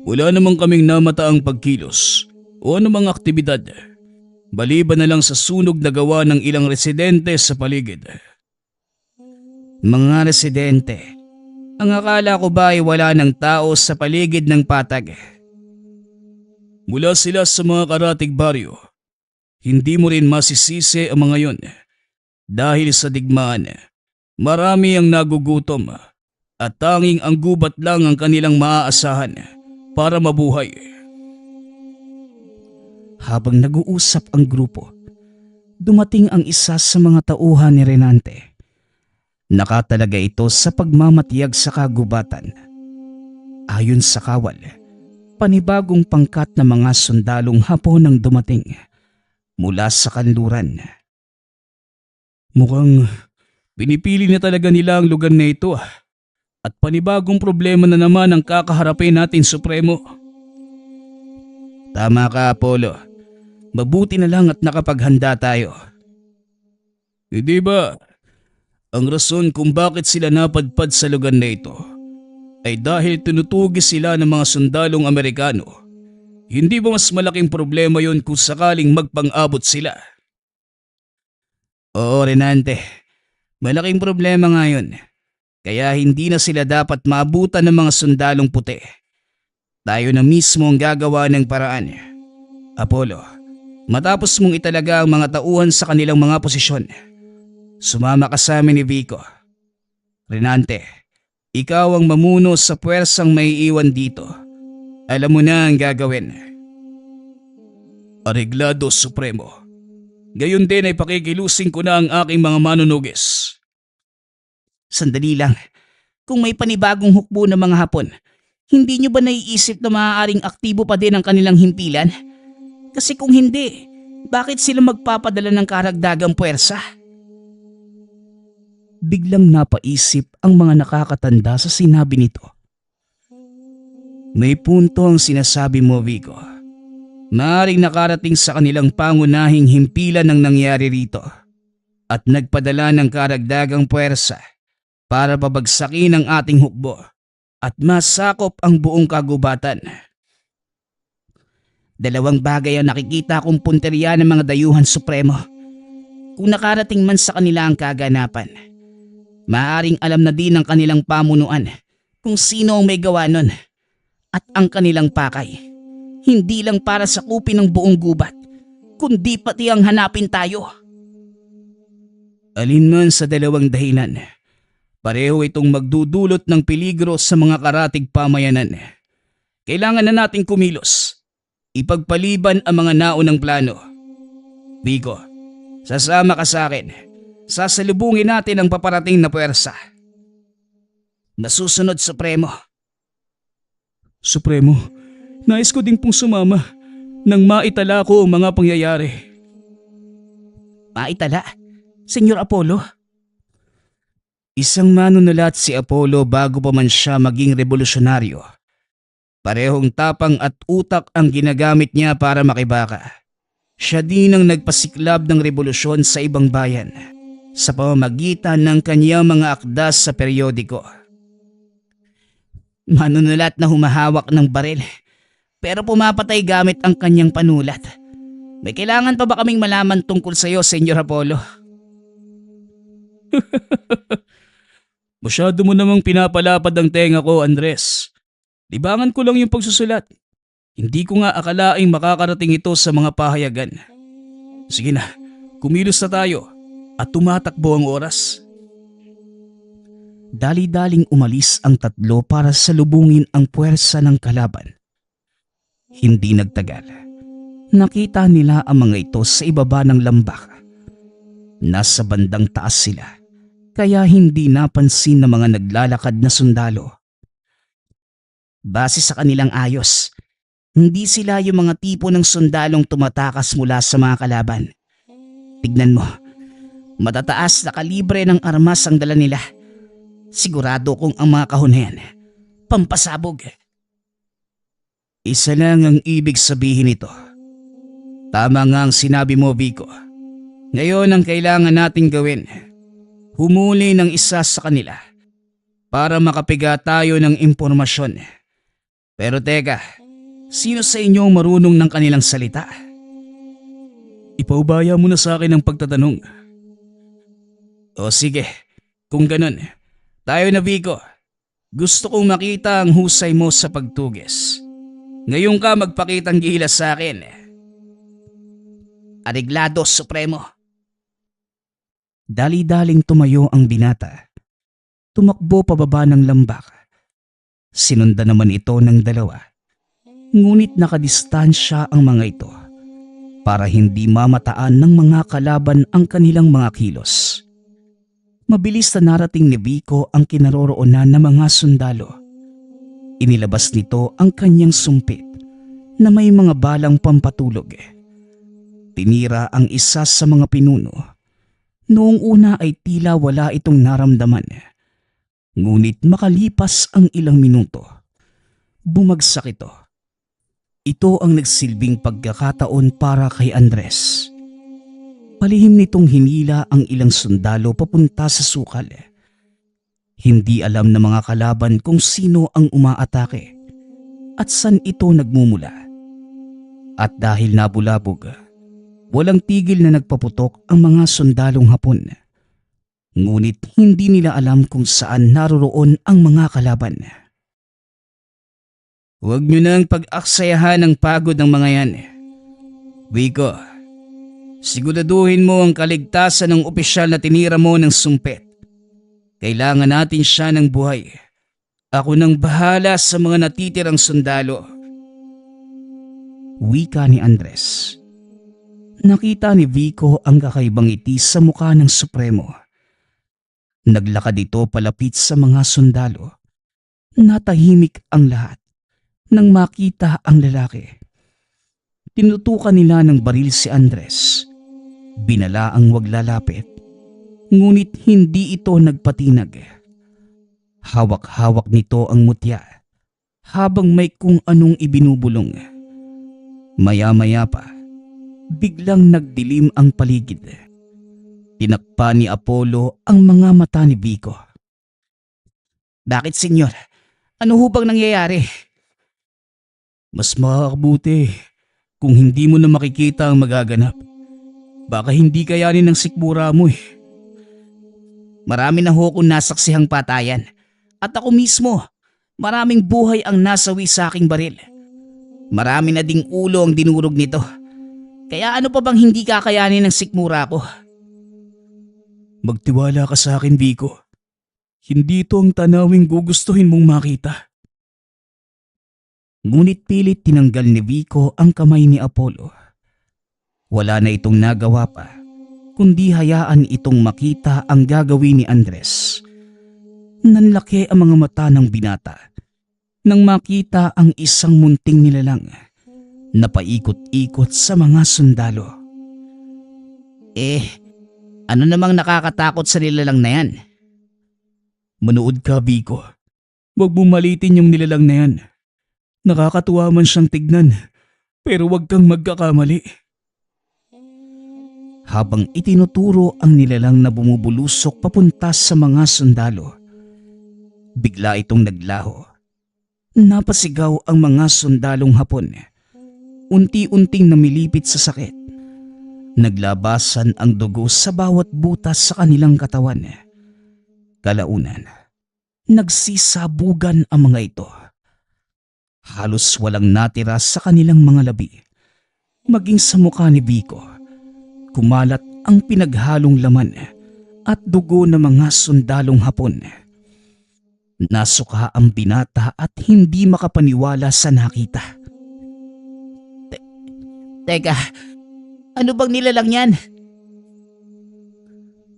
Wala namang kaming namataang pagkilos o anumang aktibidad. Baliban na lang sa sunog na gawa ng ilang residente sa paligid. Mga residente? Ang akala ko ba ay wala ng tao sa paligid ng patag? Mula sila sa mga karatig baryo. Hindi mo rin masisisi ang mga yon. Dahil sa digmaan, marami ang nagugutom at tanging ang gubat lang ang kanilang maaasahan para mabuhay. Habang nag-uusap ang grupo, dumating ang isa sa mga tauhan ni Renante. Nakatalaga ito sa pagmamatiyag sa kagubatan. Ayon sa kawal, panibagong pangkat na mga sundalong Hapon ang dumating mula sa kanluran. Mukhang pinipili na talaga nila ang lugar na ito at panibagong problema na naman ang kakaharapin natin, Supremo. Tama ka, Apollo. Mabuti na lang at nakapaghanda tayo. Hindi ba, ang rason kung bakit sila napadpad sa lugar na ito ay dahil tinutugis sila ng mga sundalong Amerikano. Hindi ba mas malaking problema yon kung sakaling magpang-abot sila? Oo, Renante. Malaking problema nga yun. Kaya hindi na sila dapat maabutan ng mga sundalong puti. Tayo na mismo ang gagawa ng paraan. Apollo, matapos mong italaga ang mga tauhan sa kanilang mga posisyon, sumama ka sa amin ni Vico. Renante, ikaw ang mamuno sa puwersang may iwan dito. Alam mo na ang gagawin. Areglado, Supremo. Gayon din ay pakikilusing ko na ang aking mga manunugis. Sandali lang, kung may panibagong hukbo ng mga Hapon, hindi nyo ba naiisip na maaaring aktibo pa din ang kanilang himpilan? Kasi kung hindi, bakit sila magpapadala ng karagdagang puwersa? Biglang napaisip ang mga nakakatanda sa sinabi nito. May punto ang sinasabi mo, Vico. Maaaring nakarating sa kanilang pangunahing himpilan ang nangyari rito at nagpadala ng karagdagang puwersa para pabagsakin ang ating hukbo at masakop ang buong kagubatan. Dalawang bagay ang nakikita kong punteriya ng mga dayuhan supremo. Kung nakarating man sa kanila ang kaganapan, maaaring alam na din ng kanilang pamunuan kung sino ang may gawa nun at ang kanilang pakay. Hindi lang para sakupin ang buong gubat, kundi pati ang hanapin tayo. Alinman sa dalawang dahilan, pareho itong magdudulot ng peligro sa mga karatig pamayanan. Kailangan na nating kumilos. Ipagpaliban ang mga naunang plano. Vico, sasama ka sa akin. Sasalubungin natin ang paparating na puwersa. Nasusunod, Supremo. Supremo, nais ko ding pong sumama nang maitala ko ang mga pangyayari. Maitala? Senyor Apollo? Isang manunulat si Apollo bago pa man siya maging revolusyonaryo. Parehong tapang at utak ang ginagamit niya para makibaka. Siya din ang nagpasiklab ng revolusyon sa ibang bayan sa pamamagitan ng kanyang mga akda sa periodiko. Manunulat na humahawak ng baril pero pumapatay gamit ang kanyang panulat. May kailangan pa ba kaming malaman tungkol sa iyo, Senyor Apollo? Masyado mo namang pinapalapad ang tenga ko, Andres. Libangan ko lang yung pagsusulat. Hindi ko nga akalaing makakarating ito sa mga pahayagan. Sige na, kumilos na tayo at tumatakbo ang oras. Dali-daling umalis ang tatlo para salubungin ang puwersa ng kalaban. Hindi nagtagal. Nakita nila ang mga ito sa ibaba ng lambak. Nasa bandang taas sila, kaya hindi napansin ng mga naglalakad na sundalo. Base sa kanilang ayos, hindi sila yung mga tipo ng sundalong tumatakas mula sa mga kalaban. Tignan mo, matataas na kalibre ng armas ang dala nila. Sigurado kong ang mga kahon na yan, pampasabog. Isa lang ang ibig sabihin nito. Tama nga ang sinabi mo, Vico. Ngayon ang kailangan nating gawin, humuli ng isa sa kanila para makapiga tayo ng impormasyon. Pero teka, sino sa inyo ang marunong ng kanilang salita? Ipaubaya mo na sa akin ang pagtatanong. O sige, kung ganun, tayo na Vico. Gusto kong makita ang husay mo sa pagtugis. Ngayon ka magpakitang gilas sa akin. Areglado, Supremo. Dali-daling tumayo ang binata. Tumakbo pababa ng lambak. Sinundan naman ito ng dalawa. Ngunit nakadistansya ang mga ito para hindi mamataan ng mga kalaban ang kanilang mga kilos. Mabilis na narating ni Vico ang kinaroroonan ng mga sundalo. Inilabas nito ang kanyang sumpit na may mga balang pampatulog. Tinira ang isa sa mga pinuno. Noong una ay tila wala itong naramdaman. Ngunit makalipas ang ilang minuto, bumagsak ito. Ito ang nagsilbing pagkakataon para kay Andres. Palihim nitong hinila ang ilang sundalo papunta sa sukal. Hindi alam ng mga kalaban kung sino ang umaatake at saan ito nagmumula. At dahil nabulabog, walang tigil na nagpaputok ang mga sundalong Hapon. Ngunit hindi nila alam kung saan naroroon ang mga kalaban. Huwag nyo nang pag-aksayahan ang pagod ng mga yan. Vico, siguraduhin mo ang kaligtasan ng opisyal na tinira mo ng sumpet. Kailangan natin siya ng buhay. Ako nang bahala sa mga natitirang sundalo. Wika ni Andres. Nakita ni Vico ang kakaibang ngiti sa mukha ng Supremo. Naglakad ito palapit sa mga sundalo. Natahimik ang lahat nang makita ang lalaki. Tinutukan nila ng baril si Andres. Binala ang wag lalapit. Ngunit hindi ito nagpatinag. Hawak-hawak nito ang mutya habang may kung anong ibinubulong. Maya-maya pa, biglang nagdilim ang paligid. Tinakpa ni Apollo ang mga mata ni Vico. Bakit, senyor? Ano ho bang nangyayari? Mas makakabuti kung hindi mo na makikita ang magaganap. Baka hindi kayanin ng sikmura mo eh. Marami na ho akong nasaksihang patayan. At ako mismo, maraming buhay ang nasawi sa aking baril. Marami na ding ulo ang dinurog nito. Kaya ano pa bang hindi kakayanin ng sikmura ko? Magtiwala ka sa akin, Vico. Hindi ito ang tanawing gugustuhin mong makita. Ngunit pilit tinanggal ni Vico ang kamay ni Apollo. Wala na itong nagawa pa, kundi hayaan itong makita ang gagawin ni Andres. Nanlaki ang mga mata ng binata nang makita ang isang munting nilalang na paikot-ikot sa mga sundalo. Ano namang nakakatakot sa nilalang na yan? Manood ka, Vico. Huwag mong malitin yung nilalang na yan. Nakakatuwa man siyang tignan, pero huwag kang magkakamali. Habang itinuturo ang nilalang na bumubulusok papunta sa mga sundalo, bigla itong naglaho. Napasigaw ang mga sundalong Hapon. Unti-unting namilipit sa sakit. Naglabasan ang dugo sa bawat butas sa kanilang katawan. Kalaunan, nagsisabugan ang mga ito. Halos walang natira sa kanilang mga labi. Maging sa mukha ni Vico, kumalat ang pinaghalong laman at dugo ng mga sundalong Hapon. Nasuka ang binata at hindi makapaniwala sa nakita. Teka, ano bang nilalang yan?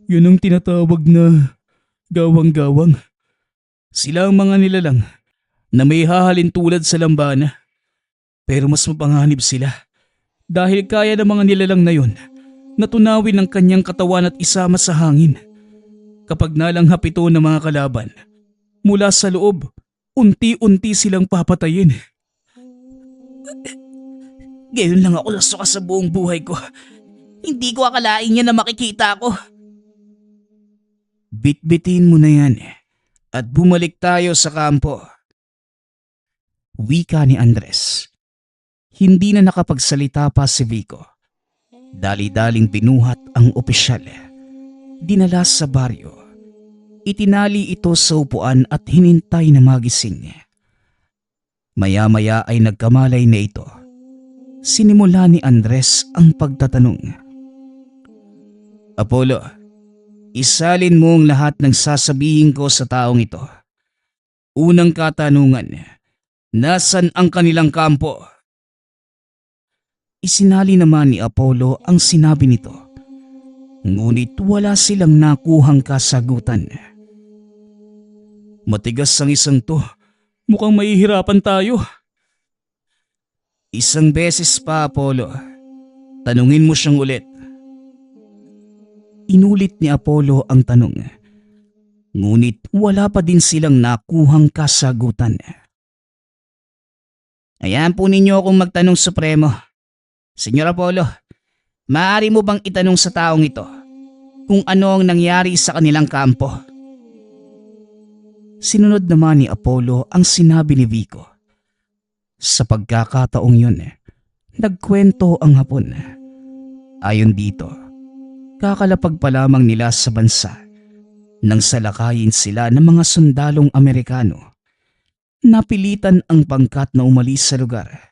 Yun ang tinatawag na gawang-gawang. Sila ang mga nilalang na may hahalin tulad sa lambana. Pero mas mapanganib sila dahil kaya ng mga nilalang na yun na tunawin ang kanyang katawan at isama sa hangin. Kapag nalanghap ito ng mga kalaban, mula sa loob, unti-unti silang papatayin. Gayon lang ako nasuka sa buong buhay ko. Hindi ko akalain niya na makikita ko. Bitbitin mo na yan at bumalik tayo sa kampo. Wika ni Andres. Hindi na nakapagsalita pa si Vico. Dali-daling binuhat ang opisyal. Dinala sa baryo. Itinali ito sa upuan at hinintay na magising. Maya-maya ay nagkamalay na ito. Sinimula ni Andres ang pagtatanong. Apollo, isalin mo ang lahat ng sasabihin ko sa taong ito. Unang katanungan, nasan ang kanilang kampo? Isinali naman ni Apollo ang sinabi nito. Ngunit wala silang nakuhang kasagutan. Matigas ang isang to. Mukhang mahihirapan tayo. Isang beses pa, Apollo. Tanungin mo siyang ulit. Inulit ni Apollo ang tanong. Ngunit wala pa din silang nakuhang kasagutan. Ayan po ninyo akong magtanong, Supremo. Senyor Apollo, maaari mo bang itanong sa taong ito kung ano ang nangyari sa kanilang kampo? Sinunod naman ni Apollo ang sinabi ni Vico. Sa pagkakataong yun, nagkwento ang Hapon. Ayon dito, kakalapag pa lamang nila sa bansa nang salakayin sila ng mga sundalong Amerikano. Napilitan ang pangkat na umalis sa lugar.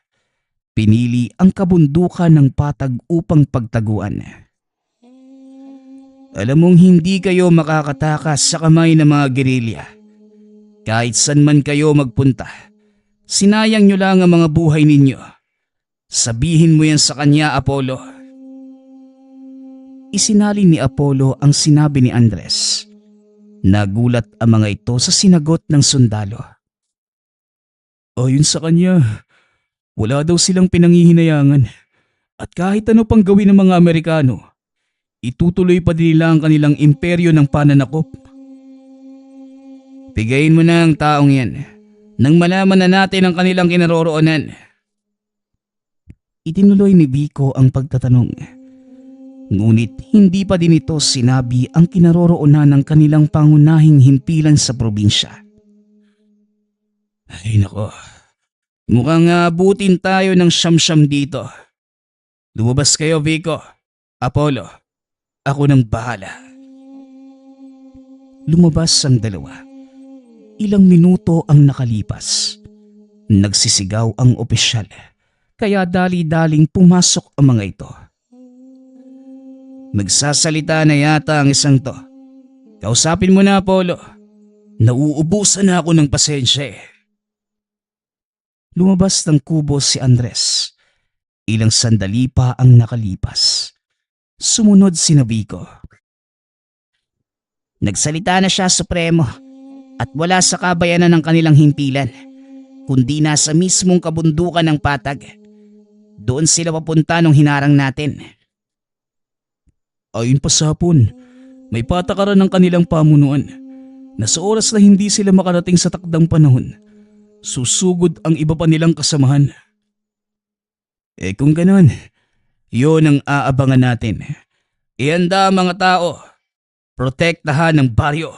Pinili ang kabundukan ng Patag upang pagtaguan. Alam mong hindi kayo makakatakas sa kamay ng mga gerilya. Kahit saan man kayo magpunta, sinayang nyo lang ang mga buhay ninyo. Sabihin mo yan sa kanya, Apollo. Isinali ni Apollo ang sinabi ni Andres. Nagulat ang mga ito sa sinagot ng sundalo. Ayon sa kanya, wala daw silang pinangihinayangan at kahit ano pang gawin ng mga Amerikano, itutuloy pa din nila ang kanilang imperyo ng pananakop. Bigayin mo na ang taong yan nang malaman na natin ang kanilang kinaroroonan. Itinuloy ni Vico ang pagtatanong. Ngunit hindi pa din ito sinabi ang kinaroroonan ng kanilang pangunahing himpilan sa probinsya. Ay nako. Mukhang abutin tayo ng siyam-siyam dito. Lumabas kayo, Vico. Apollo, ako nang bahala. Lumabas ang dalawa. Ilang minuto ang nakalipas. Nagsisigaw ang opisyal, kaya dali-daling pumasok ang mga ito. Magsasalita na yata ang isang to. Kausapin mo na, Apollo. Nauubusan na ako ng pasensya eh. Lumabas ng kubo si Andres. Ilang sandali pa ang nakalipas. Sumunod si Vico. Nagsalita na siya, Supremo, at wala sa kabayanan ng kanilang himpilan, kundi nasa mismong kabundukan ng Patag. Doon sila papunta nung hinarang natin. Ayon pa sa Hapon, may patakaran ng kanilang pamunuan na sa oras na hindi sila makarating sa takdang panahon, susugod ang iba pa nilang kasamahan. Kung ganon, yun ang aabangan natin. Ihanda ang mga tao. Protektahan ng baryo.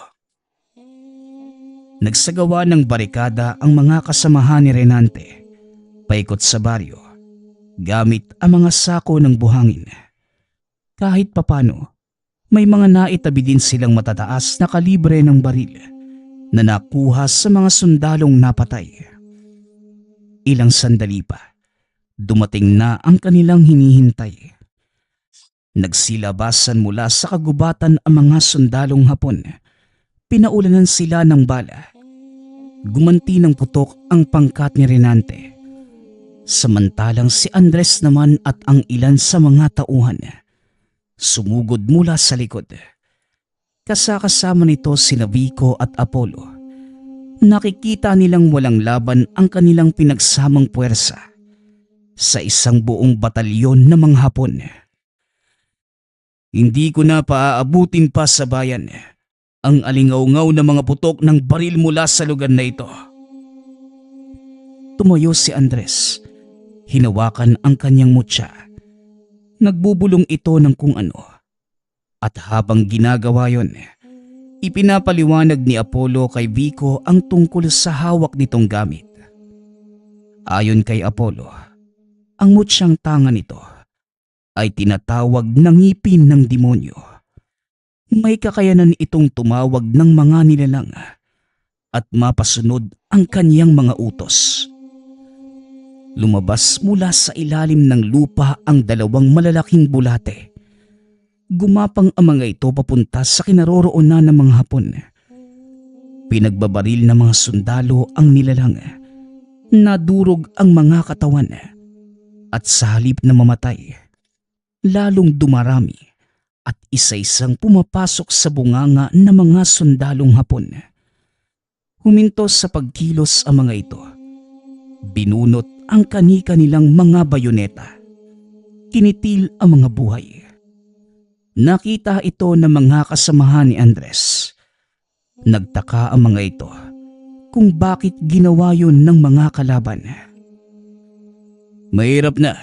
Nagsagawa ng barikada ang mga kasamahan ni Renante. Paikot sa baryo, gamit ang mga sako ng buhangin. Kahit papano, may mga naitabi din silang matataas na kalibre ng baril na nakuha sa mga sundalong napatay. Ilang sandali pa, dumating na ang kanilang hinihintay. Nagsilabasan mula sa kagubatan ang mga sundalong Hapon. Pinaulanan sila ng bala. Gumanti ng putok ang pangkat ni Renante. Samantalang si Andres naman at ang ilan sa mga tauhan sumugod mula sa likod. Kasama nito sina Vico at Apollo. Nakikita nilang walang laban ang kanilang pinagsamang puwersa sa isang buong batalyon ng mga Hapon. Hindi ko na paaabutin pa sa bayan ang alingaw-ngaw na mga putok ng baril mula sa lugar na ito. Tumayo si Andres. Hinawakan ang kanyang mutya. Nagbubulong ito ng kung ano. At habang ginagawa yon, ipinapaliwanag ni Apollo kay Vico ang tungkol sa hawak nitong gamit. Ayon kay Apollo, ang mutsyang tanga nito ay tinatawag na ngipin ng demonyo. May kakayanan itong tumawag ng mga nilalang at mapasunod ang kanyang mga utos. Lumabas mula sa ilalim ng lupa ang dalawang malalaking bulate. Gumapang ang mga ito papunta sa kinaroroonan ng mga Hapon. Pinagbabaril ng mga sundalo ang nilalang. Nadurog ang mga katawan. At sa halip na mamatay, lalong dumarami at isa-isang pumapasok sa bunganga ng mga sundalong Hapon. Huminto sa pagkilos ang mga ito. Binunot ang kani-kanilang mga bayoneta. Kinitil ang mga buhay. Nakita ito ng mga kasamahan ni Andres. Nagtaka ang mga ito kung bakit ginawa yun ng mga kalaban. Mahirap na.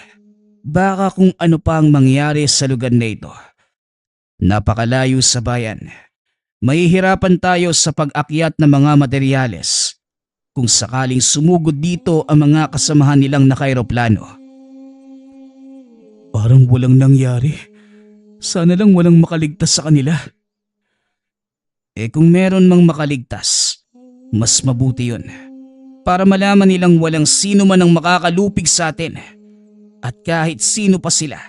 Baka kung ano pa ang mangyari sa lugar na ito. Napakalayo sa bayan. Mahihirapan tayo sa pag-akyat ng mga materyales kung sakaling sumugod dito ang mga kasamahan nilang naka-aeroplano. Parang walang nangyari. Sana lang walang makaligtas sa kanila. Kung meron mang makaligtas, mas mabuti yun. Para malaman nilang walang sino man ang makakalupig sa atin. At kahit sino pa sila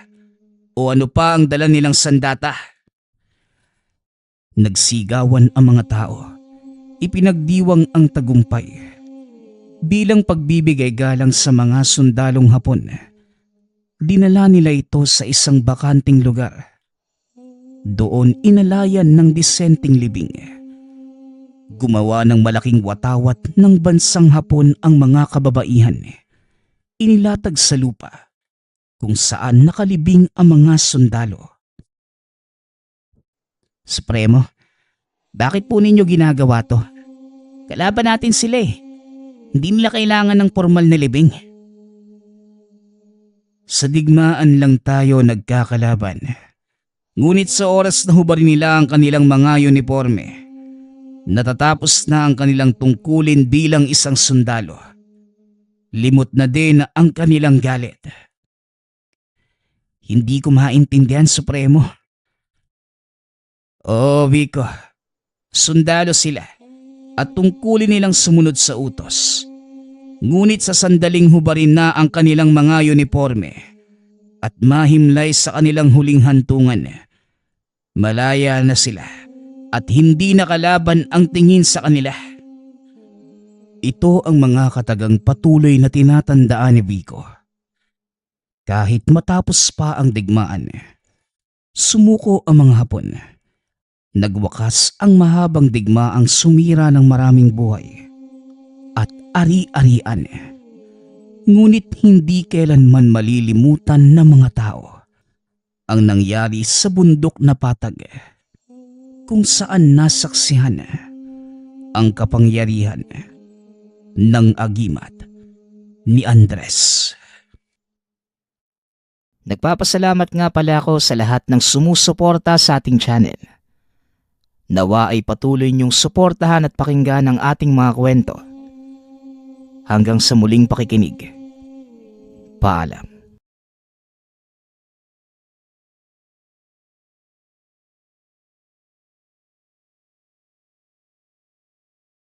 o ano pa ang dala nilang sandata. Nagsigawan ang mga tao. Ipinagdiwang ang tagumpay. Bilang pagbibigay galang sa mga sundalong Hapon, dinala nila ito sa isang bakanting lugar. Doon inalayan ng disenteng libing. Gumawa ng malaking watawat ng bansang Hapon ang mga kababaihan. Inilatag sa lupa kung saan nakalibing ang mga sundalo. Supremo, bakit po ninyo ginagawa to? Kalaban natin sila eh. Hindi nila kailangan ng formal na libing. Sa digmaan lang tayo nagkakalaban. Ngunit sa oras na hubarin nila ang kanilang mga uniforme, natatapos na ang kanilang tungkulin bilang isang sundalo. Limot na din ang kanilang galit. Hindi ko maintindihan, Supremo. Oo, Vico. Sundalo sila at tungkulin nilang sumunod sa utos. Ngunit sa sandaling hubarin na ang kanilang mga uniforme at mahimlay sa kanilang huling hantungan, malaya na sila at hindi nakalaban ang tingin sa kanila. Ito ang mga katagang patuloy na tinatandaan ni Vico. Kahit matapos pa ang digmaan, sumuko ang mga Hapon. Nagwakas ang mahabang digmaang sumira ng maraming buhay at ari-arian. Ngunit hindi kailanman malilimutan ng mga tao ang nangyari sa bundok na patag kung saan nasaksihan ang kapangyarihan ng agimat ni Andres. Nagpapasalamat nga pala ako sa lahat ng sumusuporta sa ating channel. Nawa ay patuloy niyong suportahan at pakinggan ang ating mga kwento. Hanggang sa muling pakikinig. Paalam.